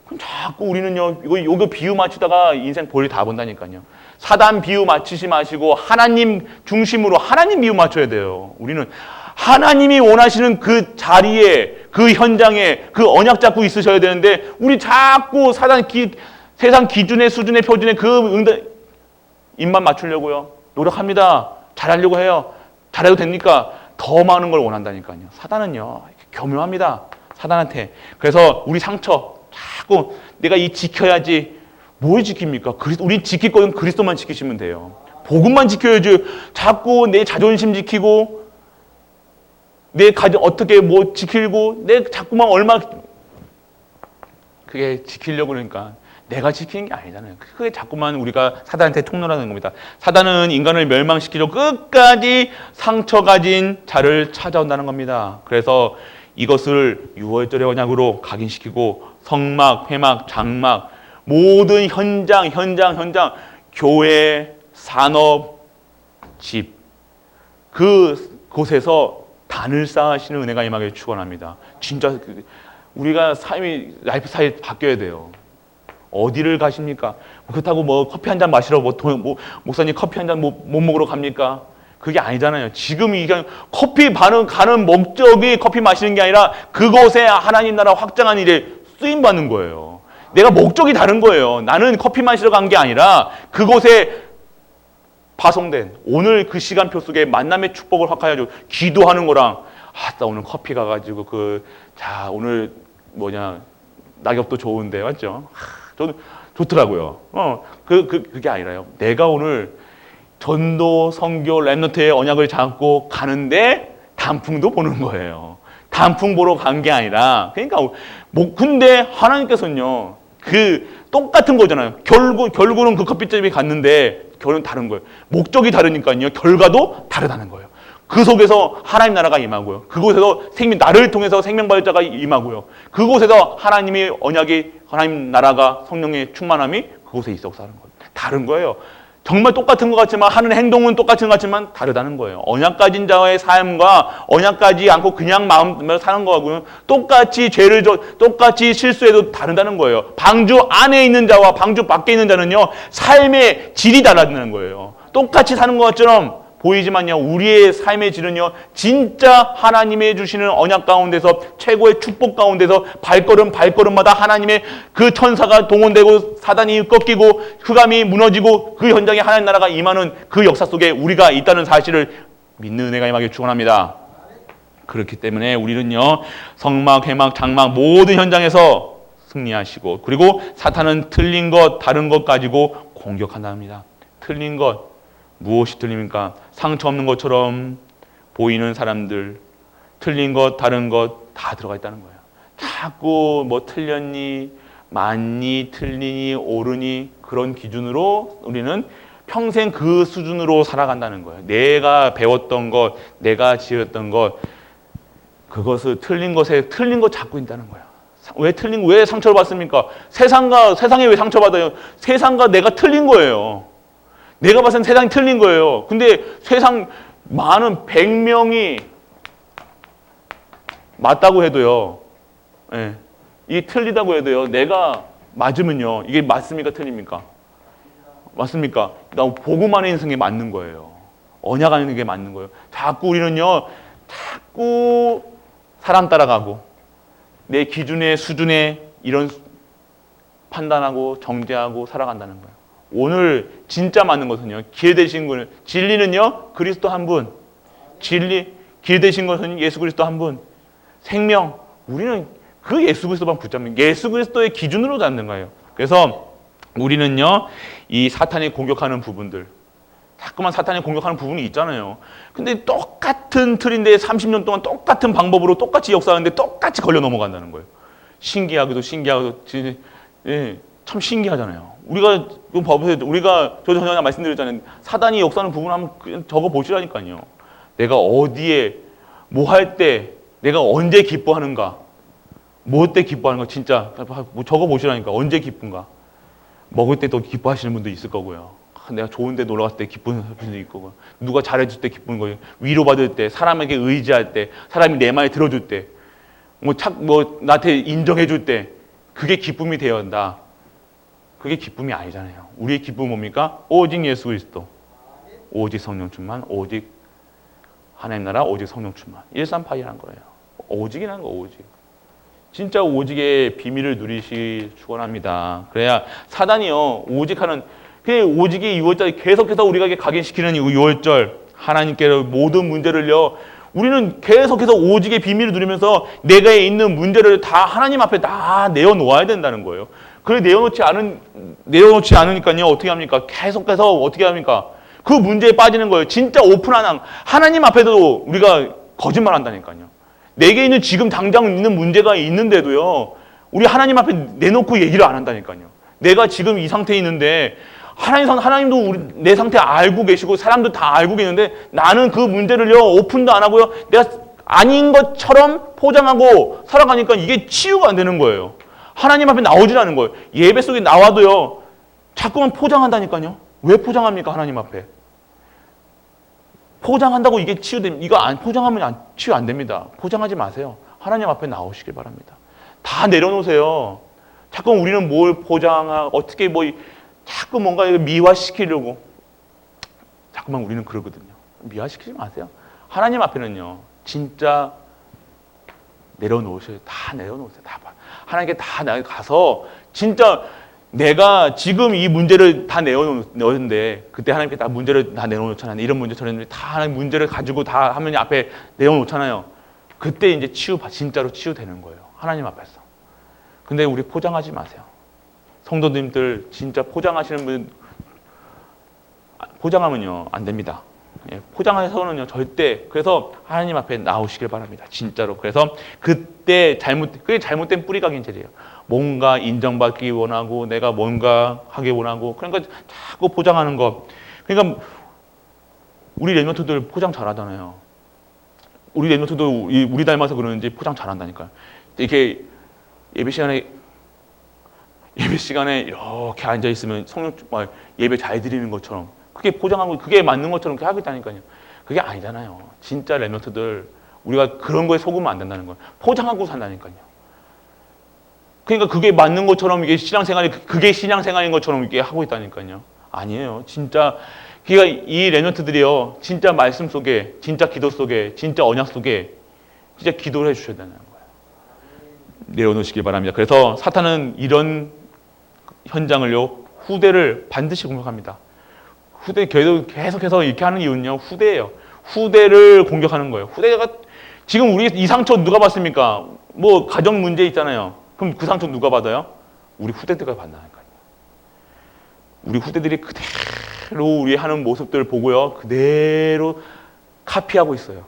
그럼 자꾸 우리는요, 이거 비유 맞추다가 인생 볼일 다 본다니까요. 사단 비유 맞추지 마시고 하나님 중심으로 하나님 비유 맞춰야 돼요. 우리는 하나님이 원하시는 그 자리에, 그 현장에, 그 언약 잡고 있으셔야 되는데, 우리 자꾸 세상 기준의 수준의 표준에 입만 맞추려고요. 노력합니다. 잘하려고 해요. 잘해도 됩니까? 더 많은 걸 원한다니까요. 사단은요, 교묘합니다. 사단한테. 그래서 우리 상처, 자꾸 내가 지켜야지. 뭘 지킵니까? 우리 지킬 거는 그리스도만 지키시면 돼요. 복음만 지켜야지. 자꾸 내 자존심 지키고, 내 가정 어떻게 뭐 지키고, 내 자꾸만 그게 지키려고 그러니까 내가 지키는 게 아니잖아요. 그게 자꾸만 우리가 사단한테 통로라는 겁니다. 사단은 인간을 멸망시키려 끝까지 상처 가진 자를 찾아온다는 겁니다. 그래서 이것을 6월절의 언약으로 각인시키고 성막, 회막, 장막 모든 현장, 교회, 산업, 집 그곳에서 단을 쌓으시는 은혜가 임하길 축원합니다. 진짜 우리가 삶이 라이프 스타일이 바뀌어야 돼요. 어디를 가십니까? 그렇다고 뭐 커피 한 잔 마시러 목사님 커피 한 잔 못 먹으러 갑니까? 그게 아니잖아요. 지금 이게 커피 가는 목적이 커피 마시는 게 아니라 그곳에 하나님 나라 확장한 일에 쓰임 받는 거예요. 내가 목적이 다른 거예요. 나는 커피 마시러 간 게 아니라 그곳에 파송된 오늘 그 시간표 속에 만남의 축복을 확하여 기도하는 거랑 나 오늘 커피 가가지고 오늘 낙엽도 좋은데 맞죠? 저는 좋더라고요. 그게 아니라요. 내가 오늘 전도, 선교, 렘넌트의 언약을 잡고 가는데 단풍도 보는 거예요. 단풍 보러 간 게 아니라 그러니까 근데 하나님께서는요 똑같은 거잖아요. 결국은 그 커피집에 갔는데 결론은 다른 거예요. 목적이 다르니까요. 결과도 다르다는 거예요. 그 속에서 하나님 나라가 임하고요. 그곳에서 나를 통해서 생명받을 자가 임하고요. 그곳에서 하나님의 언약이 하나님 나라가 성령의 충만함이 그곳에 있어 사는 거예요. 다른 거예요. 정말 똑같은 것 같지만 하는 행동은 똑같은 것 같지만 다르다는 거예요. 언약 가진 자의 삶과 언약 가지 않고 그냥 마음대로 사는 거하고요. 똑같이 똑같이 실수해도 다르다는 거예요. 방주 안에 있는 자와 방주 밖에 있는 자는요. 삶의 질이 다르다는 거예요. 똑같이 사는 것처럼 보이지만요. 우리의 삶의 질은요. 진짜 하나님이 주시는 언약 가운데서 최고의 축복 가운데서 발걸음마다 하나님의 그 천사가 동원되고 사단이 꺾이고 흑암이 무너지고 그 현장에 하나님 나라가 임하는 그 역사 속에 우리가 있다는 사실을 믿는 은혜가 임하길 축원합니다. 그렇기 때문에 우리는요. 성막, 회막, 장막 모든 현장에서 승리하시고 그리고 사탄은 틀린 것, 다른 것 가지고 공격한답니다. 틀린 것 무엇이 틀립니까? 상처 없는 것처럼 보이는 사람들, 틀린 것, 다른 것 다 들어가 있다는 거예요. 자꾸 틀렸니, 맞니, 틀리니, 옳으니 그런 기준으로 우리는 평생 그 수준으로 살아간다는 거예요. 내가 배웠던 것, 내가 지었던 것, 그것을 틀린 것 잡고 있다는 거예요. 왜 상처를 받습니까? 세상에 왜 상처받아요? 세상과 내가 틀린 거예요. 내가 봤을 땐 세상이 틀린 거예요. 근데 세상 많은 100명이 맞다고 해도요. 이게 틀리다고 해도요. 내가 맞으면요. 이게 맞습니까? 틀립니까? 맞습니까? 나 복음 안에 있는 게 맞는 거예요. 언약 안에 있는 게 맞는 거예요. 자꾸 우리는요. 자꾸 사람 따라가고 내 기준의 수준에 이런 판단하고 정죄하고 살아간다는 거예요. 오늘 진짜 맞는 것은요. 길 되신 분은 진리는요. 그리스도 한 분. 길 되신 것은 예수 그리스도 한 분. 생명. 우리는 그 예수 그리스도만 붙잡는 예수 그리스도의 기준으로 잡는 거예요. 그래서 우리는요. 이 사탄이 공격하는 부분들. 자꾸만 사탄이 공격하는 부분이 있잖아요. 근데 똑같은 틀인데 30년 동안 똑같은 방법으로 똑같이 역사하는데 똑같이 걸려 넘어간다는 거예요. 신기하기도 참 신기하잖아요. 우리가 저도 전에 말씀드렸잖아요. 사단이 역사하는 부분 한번 적어 보시라니까요. 내가 어디에 뭐 할 때 내가 언제 기뻐하는가, 뭐 때 기뻐하는가 진짜 적어 보시라니까. 언제 기쁜가. 먹을 때 또 기뻐하시는 분도 있을 거고요. 내가 좋은 데 놀러 갔을 때 기쁜 분도 있고, 누가 잘해줄 때 기쁜 거예요. 위로받을 때, 사람에게 의지할 때, 사람이 내 말 들어줄 때, 나한테 인정해줄 때, 그게 기쁨이 되어야 한다. 그게 기쁨이 아니잖아요. 우리의 기쁨은 뭡니까? 오직 예수 그리스도, 오직 성령 충만, 오직 하나님 나라, 오직 성령 충만. 138이라는 거예요. 오직이라는 거, 오직. 진짜 오직의 비밀을 누리시 축원합니다. 그래야 사단이요, 오직하는 그 오직이 6월절 계속해서 우리가 각인시키는 이 6월절 하나님께로 모든 문제를요. 우리는 계속해서 오직의 비밀을 누리면서 내가 있는 문제를 다 하나님 앞에 다 내어놓아야 된다는 거예요. 그래 내어놓지 않으니까요. 어떻게 합니까? 계속해서 어떻게 합니까? 그 문제에 빠지는 거예요. 진짜 오픈한 하나님 앞에도 우리가 거짓말한다니까요. 내게 있는 지금 당장 있는 문제가 있는데도요. 우리 하나님 앞에 내놓고 얘기를 안 한다니까요. 내가 지금 이 상태에 있는데 하나님도 내 상태 알고 계시고 사람도 다 알고 계시는데 나는 그 문제를요 오픈도 안 하고요 내가 아닌 것처럼 포장하고 살아가니까 이게 치유가 안 되는 거예요. 하나님 앞에 나오질 않는 거예요. 예배 속에 나와도요 자꾸만 포장한다니까요. 왜 포장합니까? 하나님 앞에 포장한다고 이게 치유됩니다. 이거 안 포장하면 치유 안 됩니다. 포장하지 마세요. 하나님 앞에 나오시길 바랍니다. 다 내려놓으세요. 자꾸 우리는 뭘 어떻게 자꾸 뭔가 미화시키려고 자꾸만 우리는 그러거든요. 미화시키지 마세요. 하나님 앞에는요 진짜 내려놓으세요. 다 내려놓으세요. 다 하나님께 다 가서 진짜 내가 지금 이 문제를 다 내어놓는데 그때 하나님께 다 문제를 다 내어놓잖아요. 이런 문제 저런 문제 다 하나님 문제를 가지고 다 하나님 앞에 내어놓잖아요. 그때 이제 진짜로 치유되는 거예요. 하나님 앞에서. 근데 우리 포장하지 마세요. 성도님들 진짜 포장하시는 분 포장하면요 안 됩니다. 포장해서는요 절대. 그래서 하나님 앞에 나오시길 바랍니다. 진짜로. 그래서 그때 그게 잘못된 뿌리각인질이에요. 뭔가 인정받기 원하고 내가 뭔가 하기 원하고 그러니까 자꾸 포장하는 것. 그러니까 우리 랩런트들 포장 잘하잖아요. 우리 랩런트도 우리 닮아서 그러는지 포장 잘한다니까요. 이렇게 예배 시간에 이렇게 앉아 있으면 성령 예배 잘 드리는 것처럼 그게 포장하고 그게 맞는 것처럼 그렇게 하고 있다니까요. 그게 아니잖아요. 진짜 랩런트들 우리가 그런 거에 속으면 안 된다는 거예요. 포장하고 산다니까요. 그러니까 그게 맞는 것처럼 이게 그게 신앙생활인 것처럼 이렇게 하고 있다니까요. 아니에요. 진짜 그러니까 이 랩런트들이요. 진짜 말씀 속에, 진짜 기도 속에, 진짜 언약 속에 진짜 기도를 해주셔야 되는 거예요. 내려놓으시길 바랍니다. 그래서 사탄은 이런 현장을요 후대를 반드시 공격합니다. 계속해서 이렇게 하는 이유는요 후대예요. 후대를 공격하는 거예요. 후대가 지금 우리 이 상처 누가 받습니까? 가정 문제 있잖아요. 그럼 그 상처 누가 받아요? 우리 후대들가 받나니까요. 우리 후대들이 그대로 우리 하는 모습들을 보고요 그대로 카피하고 있어요.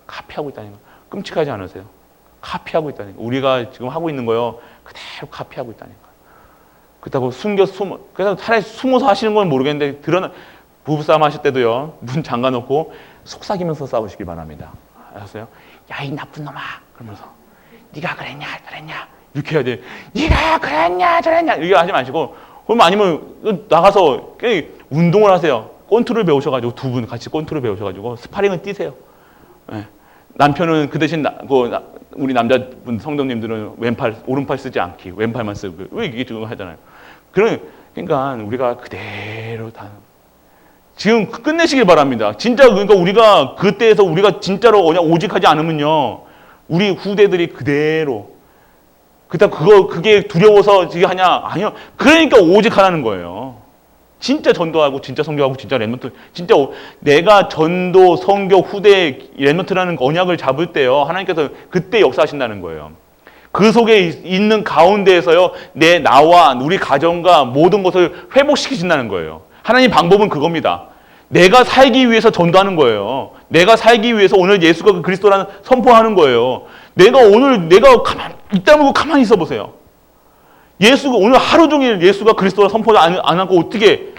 카피하고 있다는 거 끔찍하지 않으세요? 카피하고 있다는 거. 우리가 지금 하고 있는 거요 그대로 카피하고 있다는 거. 그렇다고 그래서 차라리 숨어서 하시는 건 모르겠는데 부부싸움 하실 때도요 문 잠가놓고 속삭이면서 싸우시기 바랍니다. 아셨어요? 야 이 나쁜 놈아 그러면서 네가 그랬냐 저랬냐 이렇게 해야 돼. 네가 그랬냐 저랬냐 이렇게 하지 마시고 그럼 아니면 나가서 운동을 하세요. 권투를 배우셔가지고 두 분 같이 권투를 배우셔가지고 스파링을 뛰세요. 네. 남편은 그 대신 우리 남자분 성도님들은 오른팔 쓰지 않기 왼팔만 쓰고 왜 이게 지금 하잖아요. 그러니까 우리가 그대로 다 지금 끝내시길 바랍니다. 진짜 그러니까 우리가 그때에서 우리가 진짜로 오직하지 않으면요 우리 후대들이 그대로 그게 두려워서 지금 하냐? 아니요. 그러니까 오직하라는 거예요. 진짜 전도하고 진짜 선교하고 진짜 랩런트 진짜 내가 전도 선교 후대 랩런트라는 언약을 잡을 때요 하나님께서 그때 역사하신다는 거예요. 그 속에 있는 가운데에서요 나와 우리 가정과 모든 것을 회복시키신다는 거예요. 하나님 방법은 그겁니다. 내가 살기 위해서 전도하는 거예요. 내가 살기 위해서 오늘 예수가 그리스도라는 선포하는 거예요. 내가 가만히 있어 보세요. 예수가 오늘 하루 종일 예수가 그리스도라 선포를 안 하고 어떻게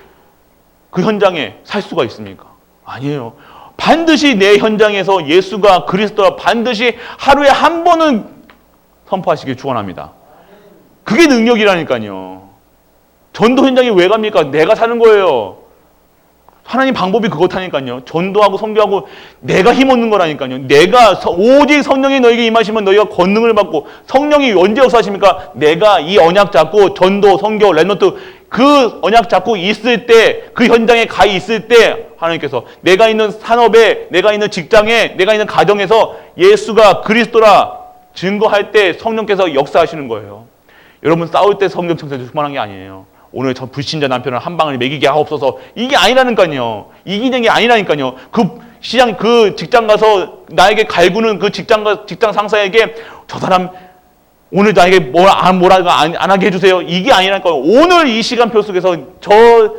그 현장에 살 수가 있습니까? 아니에요. 반드시 내 현장에서 예수가 그리스도라 반드시 하루에 한 번은 선포하시길 축원합니다. 그게 능력이라니까요. 전도 현장에 왜 갑니까? 내가 사는 거예요. 하나님 방법이 그렇다니까요. 전도하고 선교하고 내가 힘없는 거라니까요. 오직 성령이 너에게 임하시면 너희가 권능을 받고 성령이 언제 역사하십니까? 내가 이 언약 잡고 전도, 선교, 랩런트 그 언약 잡고 있을 때 그 현장에 가 있을 때 하나님께서 내가 있는 산업에 내가 있는 직장에 내가 있는 가정에서 예수가 그리스도라 증거할 때 성령께서 역사하시는 거예요. 여러분 싸울 때 성령 청소해 그만한 게 아니에요. 오늘 저 불신자 남편을 한 방을 먹이게 하옵소서. 이게 아니라니까요. 이기는 게 아니라니까요. 그 직장 가서 나에게 갈구는 그 직장 상사에게 저 사람 오늘 나에게 뭐라고 안 하게 해주세요. 이게 아니라니까요. 오늘 이 시간표 속에서 저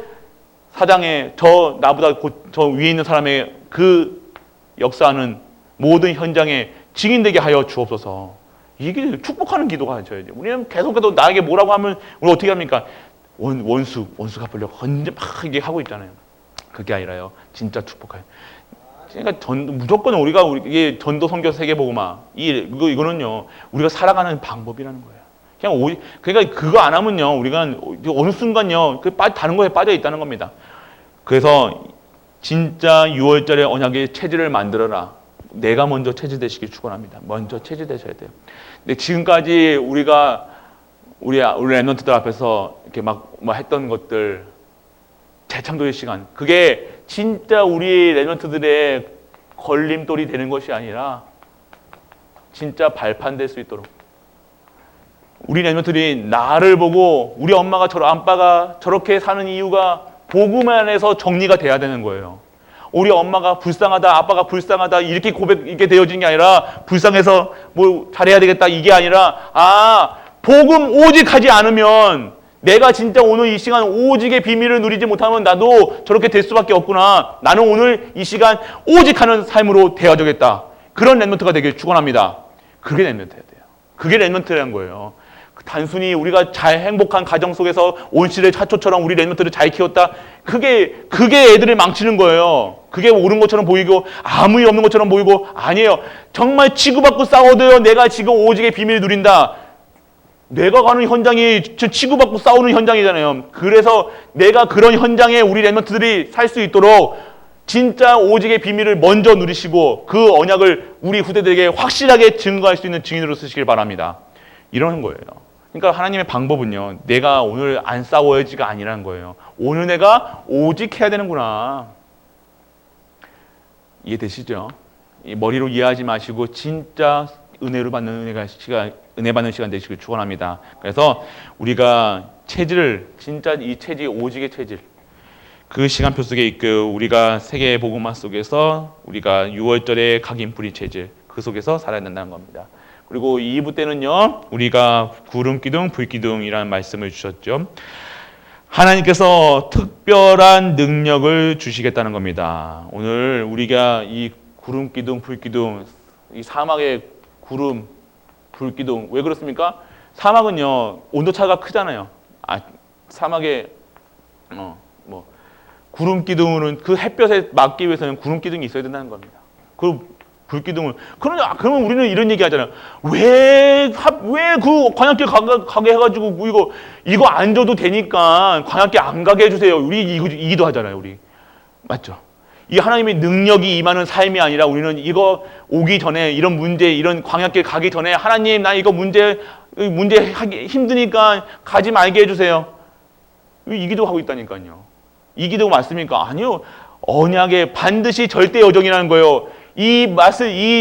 사장의 나보다 저 위에 있는 사람의 그 역사하는 모든 현장에 증인되게 하여 주옵소서. 이게 축복하는 기도가 하셔야죠. 우리는 계속해서 나에게 뭐라고 하면 우리 어떻게 합니까? 원수 갚으려고 언제 막 이게 하고 있잖아요. 그게 아니라요. 진짜 축복해요. 그러니까 무조건 우리가 이게 전도 선교 세계복음화 이거는요 우리가 살아가는 방법이라는 거예요. 그냥 그러니까 그거 안 하면요 우리가 어느 순간요 다른 거에 빠져 있다는 겁니다. 그래서 진짜 6월절에 언약의 체질을 만들어라. 내가 먼저 체질 되시길 축원합니다. 먼저 체질 되셔야 돼요. 근데 지금까지 우리 랩런트들 앞에서 이렇게 막 했던 것들 재창조의 시간 그게 진짜 우리 랩런트들의 걸림돌이 되는 것이 아니라 진짜 발판 될 수 있도록 우리 랩런트들이 나를 보고 우리 엄마가 아빠가 저렇게 사는 이유가 복음 안에서 정리가 돼야 되는 거예요. 우리 엄마가 불쌍하다, 아빠가 불쌍하다 이렇게 되어진 게 아니라 불쌍해서 뭐 잘해야 되겠다 이게 아니라 복음 오직 하지 않으면 내가 진짜 오늘 이 시간 오직의 비밀을 누리지 못하면 나도 저렇게 될 수밖에 없구나. 나는 오늘 이 시간 오직 하는 삶으로 되어야겠다. 그런 랩런트가 되길 축원합니다. 그게 랩런트여야 돼요. 그게 랩런트라는 거예요. 단순히 우리가 잘 행복한 가정 속에서 온실의 차초처럼 우리 랩런트를 잘 키웠다. 그게 애들을 망치는 거예요. 그게 옳은 것처럼 보이고 아무 일 없는 것처럼 보이고 아니에요. 정말 치고받고 싸워도요. 내가 지금 오직의 비밀을 누린다. 내가 가는 현장이 치고받고 싸우는 현장이잖아요. 그래서 내가 그런 현장에 우리 랩런트들이 살 수 있도록 진짜 오직의 비밀을 먼저 누리시고 그 언약을 우리 후대들에게 확실하게 증거할 수 있는 증인으로 쓰시길 바랍니다. 이러는 거예요. 그러니까 하나님의 방법은요. 내가 오늘 안 싸워야지가 아니라는 거예요. 오늘 내가 오직 해야 되는구나. 이해되시죠? 머리로 이해하지 마시고 진짜 은혜로 받는 은혜 받는 시간 되시길 축원합니다. 그래서 우리가 체질을 진짜 이 체질 오직의 체질 그 시간표 속에 있고 우리가 세계 복음화 속에서 우리가 6월절의 각인뿌리 체질 그 속에서 살아야 된다는 겁니다. 그리고 2부 때는요 우리가 구름기둥 불기둥이라는 말씀을 주셨죠. 하나님께서 특별한 능력을 주시겠다는 겁니다. 오늘 우리가 이 구름기둥 불기둥 이 사막의 구름 불기둥 왜 그렇습니까? 사막은요 온도차가 크잖아요. 사막에 구름기둥은 그 햇볕에 막기 위해서는 구름기둥이 있어야 된다는 겁니다. 그 불기둥을 그러면 우리는 이런 얘기 하잖아요. 왜 그 광야길 가게 해가지고 이거 안 줘도 되니까 광야길 안 가게 해주세요. 우리 이 기도하잖아요. 우리 맞죠? 이 하나님의 능력이 임하는 삶이 아니라 우리는 이거 오기 전에 이런 문제 이런 광야길 가기 전에 하나님 나 이거 문제 하기 힘드니까 가지 말게 해주세요. 이 기도하고 있다니까요. 이 기도 맞습니까? 아니요. 언약의 반드시 절대 여정이라는 거예요. 이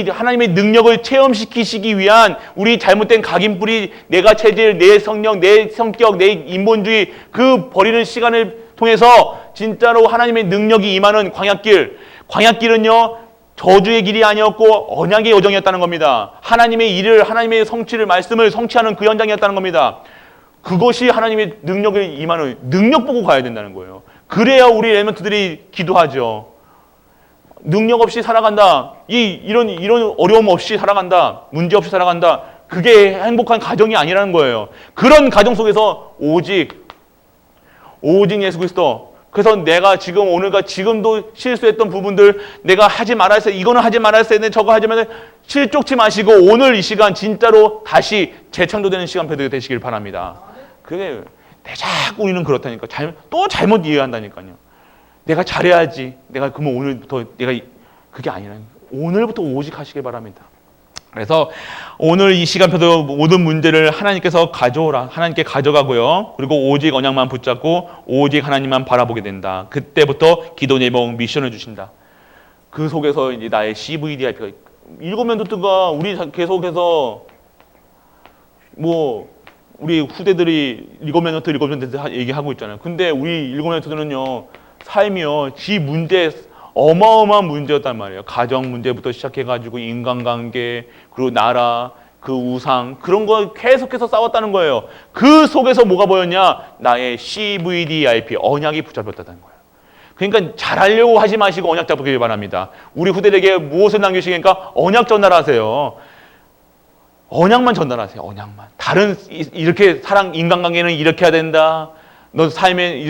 하나님의 능력을 체험시키시기 위한 우리 잘못된 각인뿌리, 내가 체질, 내 성령, 내 성격, 내 인본주의 그 버리는 시간을 통해서 진짜로 하나님의 능력이 임하는 광야길은요 저주의 길이 아니었고 언약의 여정이었다는 겁니다. 하나님의 일을 하나님의 성취를 말씀을 성취하는 그 현장이었다는 겁니다. 그것이 하나님의 능력을 임하는 능력 보고 가야 된다는 거예요. 그래야 우리 랩런트들이 기도하죠. 능력 없이 살아간다. 이런 어려움 없이 살아간다. 문제 없이 살아간다. 그게 행복한 가정이 아니라는 거예요. 그런 가정 속에서 오직 예수 그리스도. 그래서 내가 지금도 실수했던 부분들 내가 하지 말았어야 이거는 하지 말았어야 되는데 저거 하지 말았어야 실족치 마시고 오늘 이 시간 진짜로 다시 재창조되는 시간표 되시길 바랍니다. 그게 자꾸 우리는 그렇다니까. 또 잘못 이해한다니까요. 내가 잘해야지. 내가 그러면 오늘부터 그게 아니라 오늘부터 오직 하시길 바랍니다. 그래서 오늘 이 시간표도 모든 문제를 하나님께서 가져오라. 하나님께 가져가고요. 그리고 오직 언약만 붙잡고 오직 하나님만 바라보게 된다. 그때부터 기도 예봉 미션을 주신다. 그 속에서 이제 나의 CVDIP가 7멘토트가 우리 계속해서 우리 후대들이 7멘토트 얘기하고 있잖아요. 근데 우리 7멘토트는요 삶이요 문제 어마어마한 문제였단 말이에요. 가정 문제부터 시작해가지고 인간관계 그리고 나라 그 우상 그런 거 계속해서 싸웠다는 거예요. 그 속에서 뭐가 보였냐? 나의 CVDIP 언약이 붙잡혔다는 거예요. 그러니까 잘하려고 하지 마시고 언약 잡기를 바랍니다. 우리 후대들에게 무엇을 남기시니까 언약 전달하세요. 언약만 전달하세요. 언약만. 다른 이렇게 인간관계는 이렇게 해야 된다. 너 삶에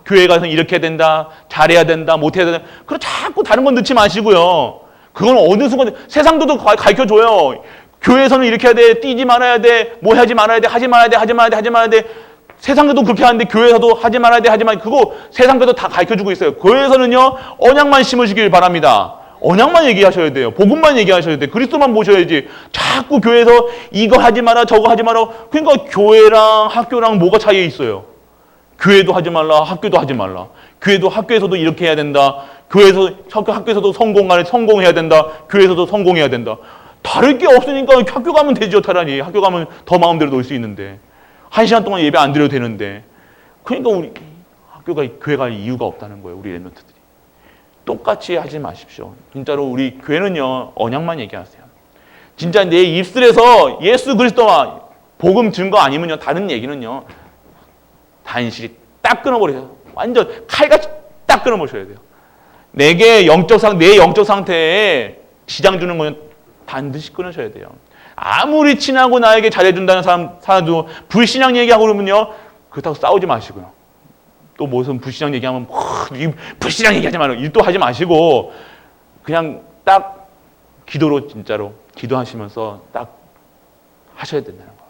교회 가서 이렇게 해야 된다. 잘해야 된다. 못해야 된다. 그럼 자꾸 다른 건 넣지 마시고요. 그건 어느 순간 세상도 가르쳐 줘요. 교회에서는 이렇게 해야 돼. 뛰지 말아야 돼. 뭐 하지 말아야 돼. 하지 말아야 돼. 하지 말아야 돼. 하지 말아야 돼. 세상도 그렇게 하는데 교회에서도 하지 말아야 돼. 하지 말아야 돼. 그거 세상도 다 가르쳐 주고 있어요. 교회에서는요. 언약만 심으시길 바랍니다. 언약만 얘기하셔야 돼요. 복음만 얘기하셔야 돼요. 그리스도만 모셔야지. 자꾸 교회에서 이거 하지 마라, 저거 하지 마라. 그러니까 교회랑 학교랑 뭐가 차이가 있어요? 교회도 하지 말라, 학교도 하지 말라. 교회도 학교에서도 이렇게 해야 된다. 학교에서도 성공해야 된다. 교회에서도 성공해야 된다. 다를 게 없으니까 학교 가면 되죠, 차라리. 학교 가면 더 마음대로 놀 수 있는데. 1시간 동안 예배 안 드려도 되는데. 그러니까 우리 교회 갈 이유가 없다는 거예요, 우리 랩런트들이. 똑같이 하지 마십시오. 진짜로 우리 교회는요, 언약만 얘기하세요. 진짜 내 입술에서 예수 그리스도와 복음 증거 아니면요, 다른 얘기는요, 단실이 딱 끊어버리세요. 완전 칼같이 딱 끊어버리셔야 돼요. 내 영적 상태에 지장 주는 건 반드시 끊으셔야 돼요. 아무리 친하고 나에게 잘해준다는 사람도 불신앙 얘기하고 그러면요, 그렇다고 싸우지 마시고요. 또 무슨 불신앙 얘기하면 불신앙 얘기하지 말고 일도 하지 마시고 그냥 딱 기도로 진짜로 기도하시면서 딱 하셔야 된다는 거예요.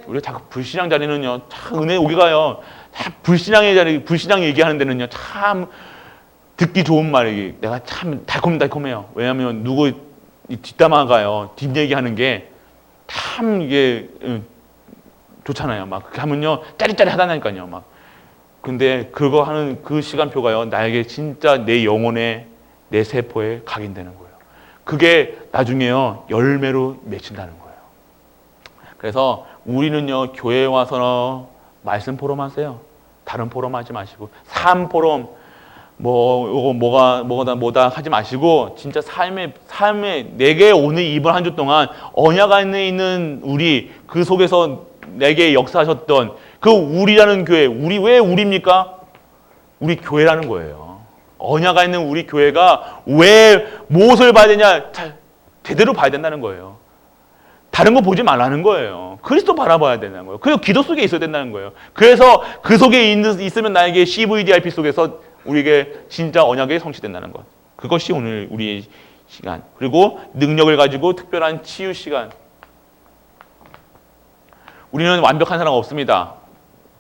우리가 자꾸 불신앙 자리는요, 참 은혜 오게 가요. 참 불신앙의 자리, 불신앙 얘기하는 데는요, 참 듣기 좋은 말이 내가 참 달콤달콤해요. 왜냐하면 누구 뒷담화가요, 뒷얘기하는 게 참 이게 좋잖아요. 막 그렇게 하면요, 짜릿짜릿하다니까요. 막 근데 그거 하는 그 시간표가요, 나에게 진짜 내 영혼에 내 세포에 각인되는 거예요. 그게 나중에요, 열매로 맺힌다는 거예요. 그래서 우리는요, 교회에 와서 말씀 포럼 하세요. 다른 포럼 하지 마시고, 삶 포럼, 뭐다 하지 마시고, 진짜 삶에 내게 오늘 이번 한 주 동안 언약 안에 있는 우리, 그 속에서 내게 역사하셨던 그 우리라는 교회, 왜 우리입니까? 우리 교회라는 거예요. 언약 안에 있는 우리 교회가 왜 무엇을 봐야 되냐? 제대로 봐야 된다는 거예요. 다른 거 보지 말라는 거예요. 그리스도 바라봐야 된다는 거예요. 그리고 기도 속에 있어야 된다는 거예요. 그래서 그 속에 있으면 나에게 CVDIP 속에서 우리에게 진짜 언약이 성취된다는 것. 그것이 오늘 우리의 시간. 그리고 능력을 가지고 특별한 치유 시간. 우리는 완벽한 사람 없습니다.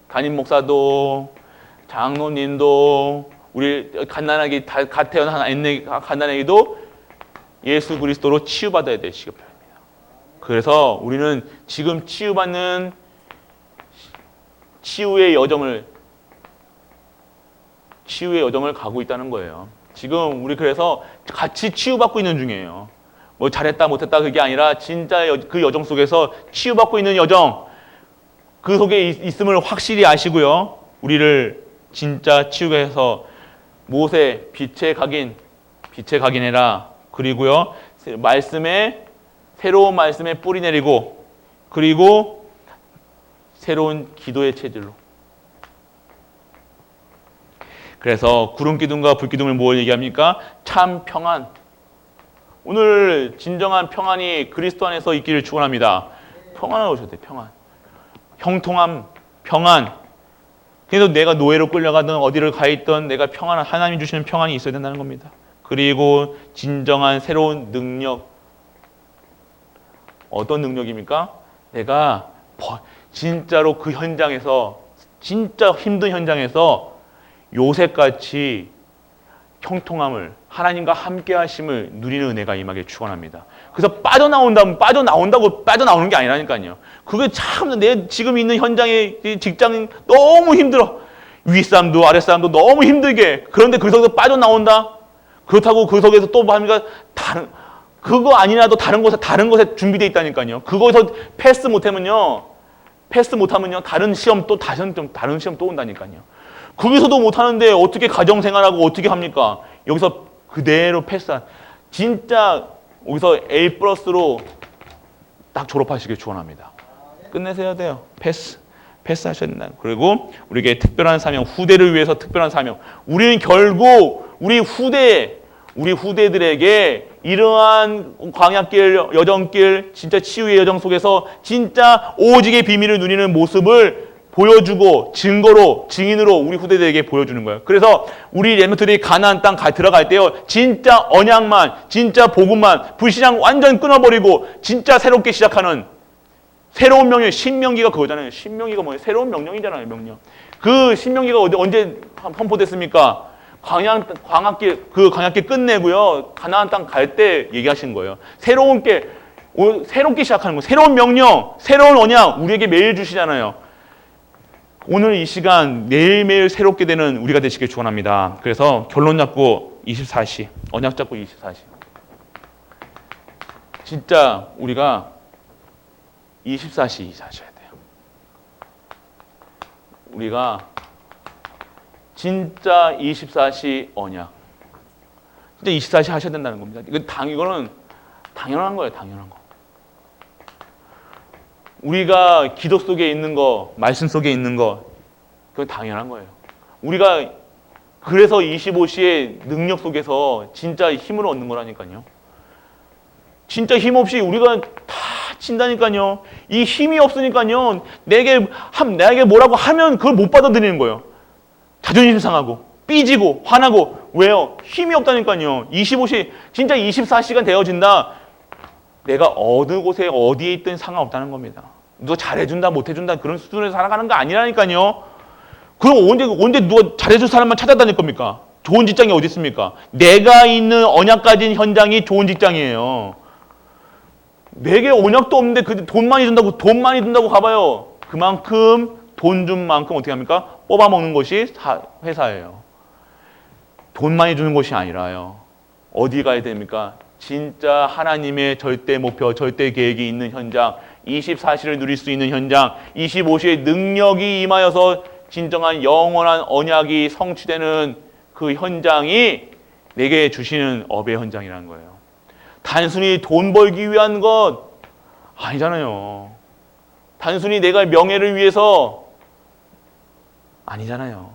담임 목사도, 장로님도, 우리 갓난아기, 갓 태어난 갓난아기도 예수 그리스도로 치유받아야 될 시간입니다. 그래서 우리는 지금 치유받는 치유의 여정을 가고 있다는 거예요. 지금 우리 그래서 같이 치유받고 있는 중이에요. 뭐 잘했다 못했다 그게 아니라 진짜 그 여정 속에서 치유받고 있는 여정, 그 속에 있음을 확실히 아시고요. 우리를 진짜 치유게 해서 무엇에 빛에 각인해라. 그리고요, 새로운 말씀에 뿌리 내리고, 그리고 새로운 기도의 체질로. 그래서 구름 기둥과 불 기둥을 뭘 얘기합니까? 참 평안. 오늘 진정한 평안이 그리스도 안에서 있기를 축원합니다. 평안을 오셔야 돼요. 평안. 형통함, 평안. 그래서 내가 노예로 끌려가든 어디를 가 있든 내가 하나님이 주시는 평안이 있어야 된다는 겁니다. 그리고 진정한 새로운 능력. 어떤 능력입니까? 내가 진짜로 그 현장에서, 진짜 힘든 현장에서 요셉같이 형통함을, 하나님과 함께 하심을 누리는 은혜가 임하게 축원합니다. 그래서 빠져나오는 게 아니라니까요. 그게 참 내 지금 있는 현장의 직장이 너무 힘들어. 윗사람도 아랫사람도 너무 힘들게. 그런데 그 속에서 빠져나온다? 그렇다고 그 속에서 또 하니까 그거 아니라도 다른 곳에 준비되어 있다니까요. 그거에서 패스 못하면요, 다른 시험 또 온다니까요. 거기서도 못하는데 어떻게 가정생활하고 어떻게 합니까? 여기서 그대로 패스한, 진짜 여기서 A+로 딱 졸업하시길 축원합니다. 끝내셔야 돼요. 패스하셔야 된다. 그리고 우리에게 특별한 사명, 후대를 위해서 특별한 사명. 우리는 결국 우리 후대들에게 이러한 광야길, 여정길, 진짜 치유의 여정 속에서 진짜 오직의 비밀을 누리는 모습을 보여주고 증거로, 증인으로 우리 후대들에게 보여주는 거예요. 그래서 우리 렘넌트들이 가나안 땅 들어갈 때요, 진짜 언약만, 진짜 복음만, 불신앙 완전 끊어버리고 진짜 새롭게 시작하는 새로운 명령, 신명기가 그거잖아요. 신명기가 뭐예요? 새로운 명령이잖아요, 명령. 그 신명기가 언제 선포됐습니까? 광야길 끝내고요, 가나안 땅 갈 때 얘기하신 거예요. 새롭게 시작하는 거, 새로운 명령, 새로운 언약 우리에게 매일 주시잖아요. 오늘 이 시간 매일매일 새롭게 되는 우리가 되시길 축원합니다. 그래서 결론 잡고 24시, 언약 잡고 24시. 진짜 우리가 24시 사셔야 돼요. 우리가 진짜 24시 언약. 진짜 24시 하셔야 된다는 겁니다. 이거는 당연한 거예요, 당연한 거. 우리가 기도 속에 있는 거, 말씀 속에 있는 거, 그건 당연한 거예요. 우리가 그래서 25시의 능력 속에서 진짜 힘을 얻는 거라니까요. 진짜 힘 없이 우리가 다 친다니까요. 이 힘이 없으니까요. 내게 뭐라고 하면 그걸 못 받아들이는 거예요. 자존심 상하고, 삐지고, 화나고. 왜요? 힘이 없다니까요. 25시, 진짜 24시간 되어진다. 내가 어느 곳에 어디에 있든 상관없다는 겁니다. 누가 잘해준다 못해준다 그런 수준에서 살아가는 거 아니라니까요. 그럼 언제 누가 잘해줄 사람만 찾아다닐 겁니까? 좋은 직장이 어디 있습니까? 내가 있는 언약 가진 현장이 좋은 직장이에요. 내게 언약도 없는데 돈 많이 준다고 가봐요. 그만큼 돈 준 만큼 어떻게 합니까? 뽑아먹는 것이 회사예요. 돈 많이 주는 것이 아니라요. 어디 가야 됩니까? 진짜 하나님의 절대 목표, 절대 계획이 있는 현장, 24시를 누릴 수 있는 현장, 25시의 능력이 임하여서 진정한 영원한 언약이 성취되는 그 현장이 내게 주시는 업의 현장이라는 거예요. 단순히 돈 벌기 위한 것 아니잖아요. 단순히 내가 명예를 위해서 아니잖아요.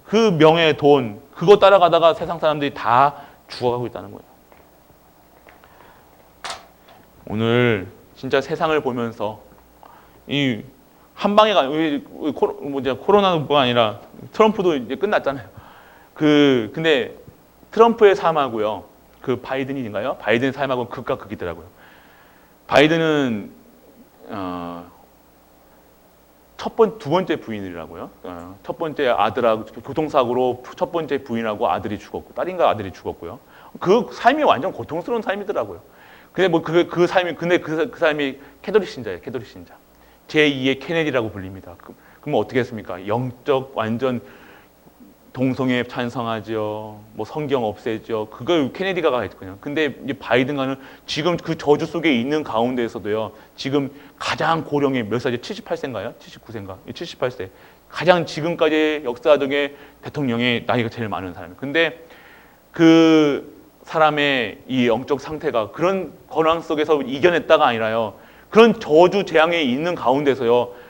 그 명예, 돈, 그거 따라가다가 세상 사람들이 다 죽어가고 있다는 거예요. 오늘 진짜 세상을 보면서 이 한 방에 코로나뿐 아니라 트럼프도 이제 끝났잖아요. 근데 트럼프의 삶하고요, 그 바이든인가요? 바이든의 삶하고는 극과 극이더라고요. 바이든은 두 번째 부인이라고요. 첫 번째 아들하고 교통사고로 첫 번째 부인하고 아들이 죽었고, 딸인가 아들이 죽었고요. 그 삶이 완전 고통스러운 삶이더라고요. 근데 그 삶이 캐톨릭 신자예요. 캐톨릭 신자. 제2의 케네디라고 불립니다. 그럼 어떻게 했습니까? 영적 완전 동성애 찬성하죠. 뭐 성경 없애죠. 그걸 케네디가 했거든요. 근데 이제 바이든가는 지금 그 저주 속에 있는 가운데에서도요, 지금 가장 고령의 몇 살이죠? 78세인가요? 79세인가? 78세. 가장 지금까지 역사 중에 대통령의 나이가 제일 많은 사람이에요. 근데 그 사람의 이 영적 상태가 그런 권황 속에서 이겨냈다가 아니라요, 그런 저주 재앙에 있는 가운데서요,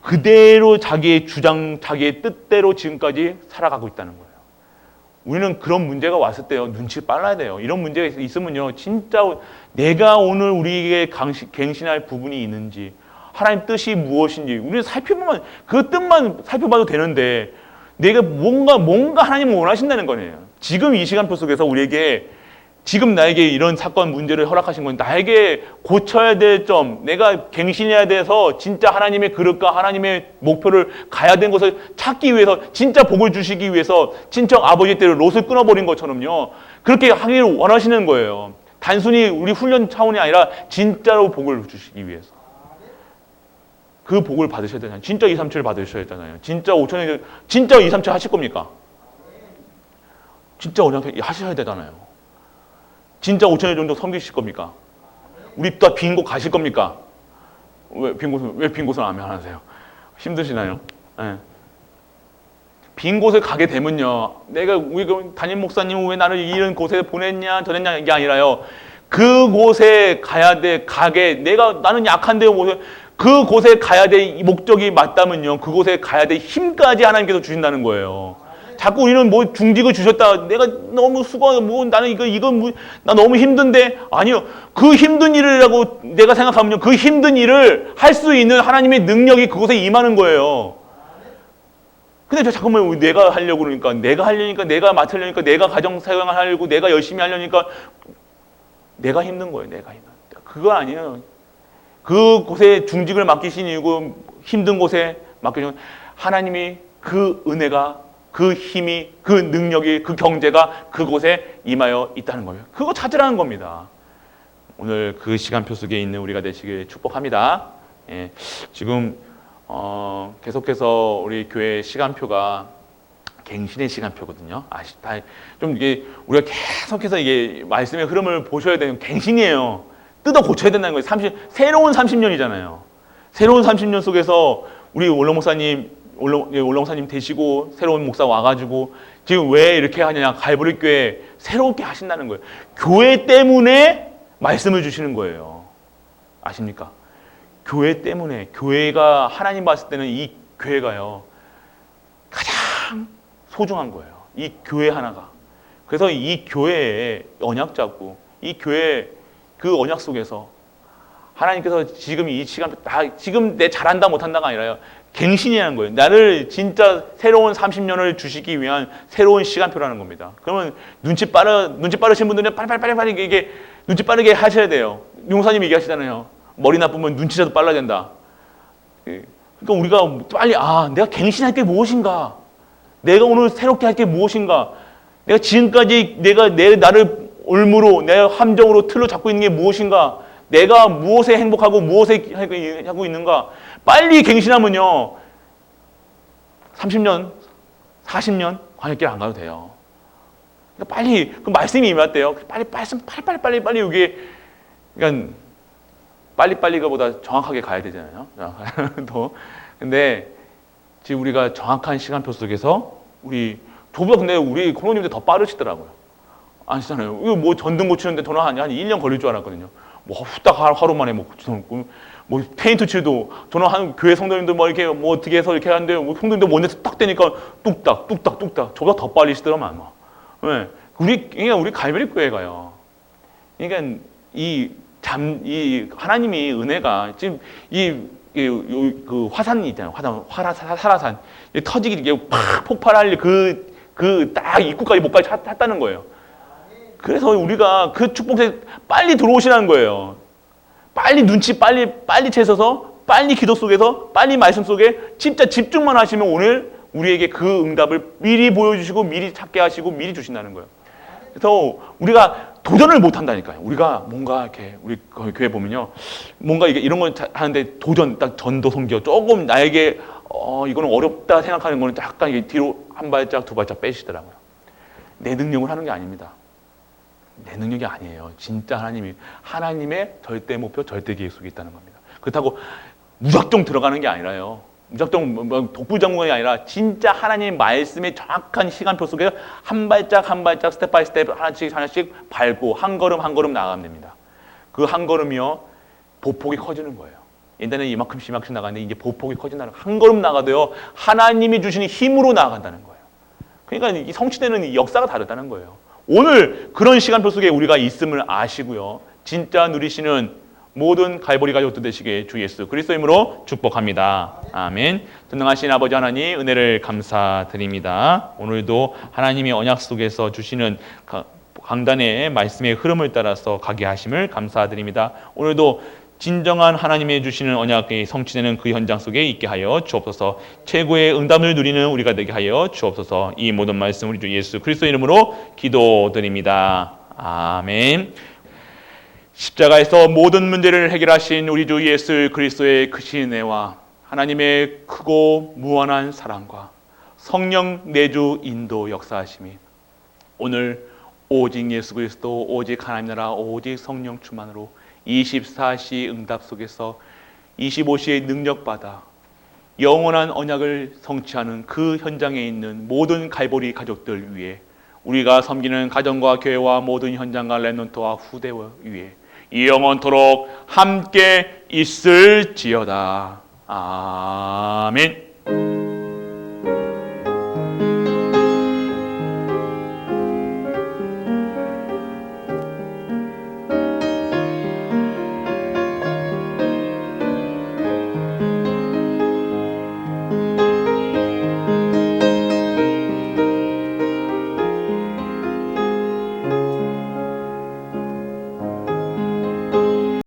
그대로 자기의 주장, 자기의 뜻대로 지금까지 살아가고 있다는 거예요. 우리는 그런 문제가 왔을 때요, 눈치 빨라야 돼요. 이런 문제가 있으면요, 진짜 내가 오늘 우리에게 갱신할 부분이 있는지, 하나님 뜻이 무엇인지 우리는 그 뜻만 살펴봐도 되는데, 내가 뭔가 하나님은 원하신다는 거예요. 지금 이 시간표 속에서 우리에게 지금 나에게 이런 사건 문제를 허락하신 건 나에게 고쳐야 될 점, 내가 갱신해야 돼서 진짜 하나님의 그릇과 하나님의 목표를 가야 되는 것을 찾기 위해서, 진짜 복을 주시기 위해서 친척 아버지 때를 롯을 끊어버린 것처럼요, 그렇게 하기를 원하시는 거예요. 단순히 우리 훈련 차원이 아니라 진짜로 복을 주시기 위해서. 그 복을 받으셔야 되잖아요. 진짜 2, 3, 7 받으셔야 되잖아요. 진짜 5천에 진짜 2, 3, 7 하실 겁니까? 진짜 언약 하셔야 되잖아요. 진짜 5천일 정도 섬기실 겁니까? 우리 또 빈 곳 가실 겁니까? 왜 빈 곳을 안 하세요? 힘드시나요? 네. 빈 곳에 가게 되면요, 우리 담임 목사님은 왜 나를 이런 곳에 보냈냐, 저랬냐, 이게 아니라요, 그곳에 나는 약한데 그곳에 가야 될 목적이 맞다면요, 그곳에 가야 될 힘까지 하나님께서 주신다는 거예요. 자꾸 우리는 뭐 중직을 주셨다. 내가 너무 수고, 뭐 나는 나 너무 힘든데. 아니요. 그 힘든 일이라고 내가 생각하면요. 그 힘든 일을 할 수 있는 하나님의 능력이 그곳에 임하는 거예요. 근데 저 잠깐만 내가 하려고 그러니까, 내가 하려니까, 내가 맡으려니까, 내가 가정사역을 하려고, 내가 열심히 하려니까 내가 힘든 거예요. 내가 힘든. 그거 아니에요. 그곳에 중직을 맡기신 이유고 힘든 곳에 맡기신 하나님이 그 은혜가, 그 힘이, 그 능력이, 그 경제가 그곳에 임하여 있다는 거예요. 그거 찾으라는 겁니다. 오늘 그 시간표 속에 있는 우리가 되시길 축복합니다. 예, 지금 계속해서 우리 교회 시간표가 갱신의 시간표거든요. 좀 이게 우리가 계속해서 이게 말씀의 흐름을 보셔야 되는 갱신이에요. 뜯어 고쳐야 된다는 거예요. 새로운 30년이잖아요. 새로운 30년 속에서 우리 올롱 목사님 되시고 새로운 목사 와가지고 지금 왜 이렇게 하느냐, 갈보리 교회 새롭게 하신다는 거예요. 교회 때문에 말씀을 주시는 거예요. 아십니까? 교회 때문에, 교회가 하나님 봤을 때는 이 교회가요 가장 소중한 거예요. 이 교회 하나가. 그래서 이 교회의 언약 잡고 이 교회 그 언약 속에서 하나님께서 지금 이 시간 지금 내 잘한다 못한다가 아니라요, 갱신이라는 거예요. 나를 진짜 새로운 30년을 주시기 위한 새로운 시간표라는 겁니다. 그러면 눈치 빠르신 분들은 빨리 이게 눈치 빠르게 하셔야 돼요. 용사님 얘기하시잖아요. 머리 나쁘면 눈치라도 빨라야 된다. 그러니까 우리가 빨리 내가 갱신할 게 무엇인가? 내가 오늘 새롭게 할 게 무엇인가? 내가 지금까지 나를 올무로, 내 함정으로 틀로 잡고 있는 게 무엇인가? 내가 무엇에 행복하고 무엇에 하고 있는가? 빨리 갱신하면요 30년, 40년 광야길 안 가도 돼요. 그러니까 빨리 그 말씀이 임했대요. 빨리 이게 그러니까 빨리가보다 정확하게 가야 되잖아요. 또 근데 지금 우리가 정확한 시간표 속에서 저보다 근데 우리 코로님들 더 빠르시더라고요. 아시잖아요. 이거 뭐 전등 고치는데 저는 한 1년 걸릴 줄 알았거든요. 뭐 후딱 하루 만에 뭐 페인트 칠도 저는 한 교회 성도님들 뭐 이렇게 뭐 어떻게 해서 이렇게 하는데 뭐 형님들 먼저 딱 되니까 뚝딱 저보다 더 빨리시더라만 막. 네. 우리 갈보리 교회가요. 그러니까 이 하나님이 은혜가 지금 그 화산이 있잖아요. 화라산 터지기 이게 팍 폭발할 딱 입구까지 목까지 찼다는 거예요. 그래서 우리가 그 축복에 빨리 들어오시라는 거예요. 빨리 채서서 빨리 기도 속에서 빨리 말씀 속에 진짜 집중만 하시면 오늘 우리에게 그 응답을 미리 보여주시고 미리 찾게 하시고 미리 주신다는 거예요. 그래서 우리가 도전을 못 한다니까요. 우리가 뭔가 이렇게 우리 교회 보면요, 뭔가 이런 거 하는데 딱 전도 선교 조금 나에게 이거는 어렵다 생각하는 거는 약간 뒤로 한 발짝 두 발짝 빼시더라고요. 내 능력을 하는 게 아닙니다. 내 능력이 아니에요. 진짜 하나님의 절대 목표, 절대 계획 속에 있다는 겁니다. 그렇다고 무작정 들어가는 게 아니라요. 무작정 독불장군이 아니라 진짜 하나님 말씀의 정확한 시간표 속에 한 발짝 스텝 바이 스텝 하나씩 밟고 한 걸음 나가면 됩니다. 그 한 걸음이요 보폭이 커지는 거예요. 옛날에는 이만큼씩 나가는데 이제 보폭이 커진다는 거예요. 한 걸음 나가도요 하나님이 주시는 힘으로 나아간다는 거예요. 그러니까 이 성취되는 역사가 다르다는 거예요. 오늘 그런 시간표 속에 우리가 있음을 아시고요, 진짜 누리시는 모든 갈보리 가족들 되시게 주 예수 그리스도 이름으로 축복합니다. 아멘. 전능하신 아버지 하나님, 은혜를 감사드립니다. 오늘도 하나님의 언약 속에서 주시는 강단의 말씀의 흐름을 따라서 가게 하심을 감사드립니다. 오늘도 진정한 하나님의 주시는 언약이 성취되는 그 현장 속에 있게 하여 주옵소서. 최고의 응답을 누리는 우리가 되게 하여 주옵소서. 이 모든 말씀 우리 주 예수 그리스도 이름으로 기도드립니다. 아멘. 십자가에서 모든 문제를 해결하신 우리 주 예수 그리스도의 크신 은혜와 하나님의 크고 무한한 사랑과 성령 내주 인도 역사하심이 오늘 오직 예수 그리스도, 오직 하나님 나라, 오직 성령 충만으로 24시 응답 속에서 25시의 능력받아 영원한 언약을 성취하는 그 현장에 있는 모든 갈보리 가족들 위해, 우리가 섬기는 가정과 교회와 모든 현장과 렘넌트와 후대 위에 영원토록 함께 있을지어다. 아멘.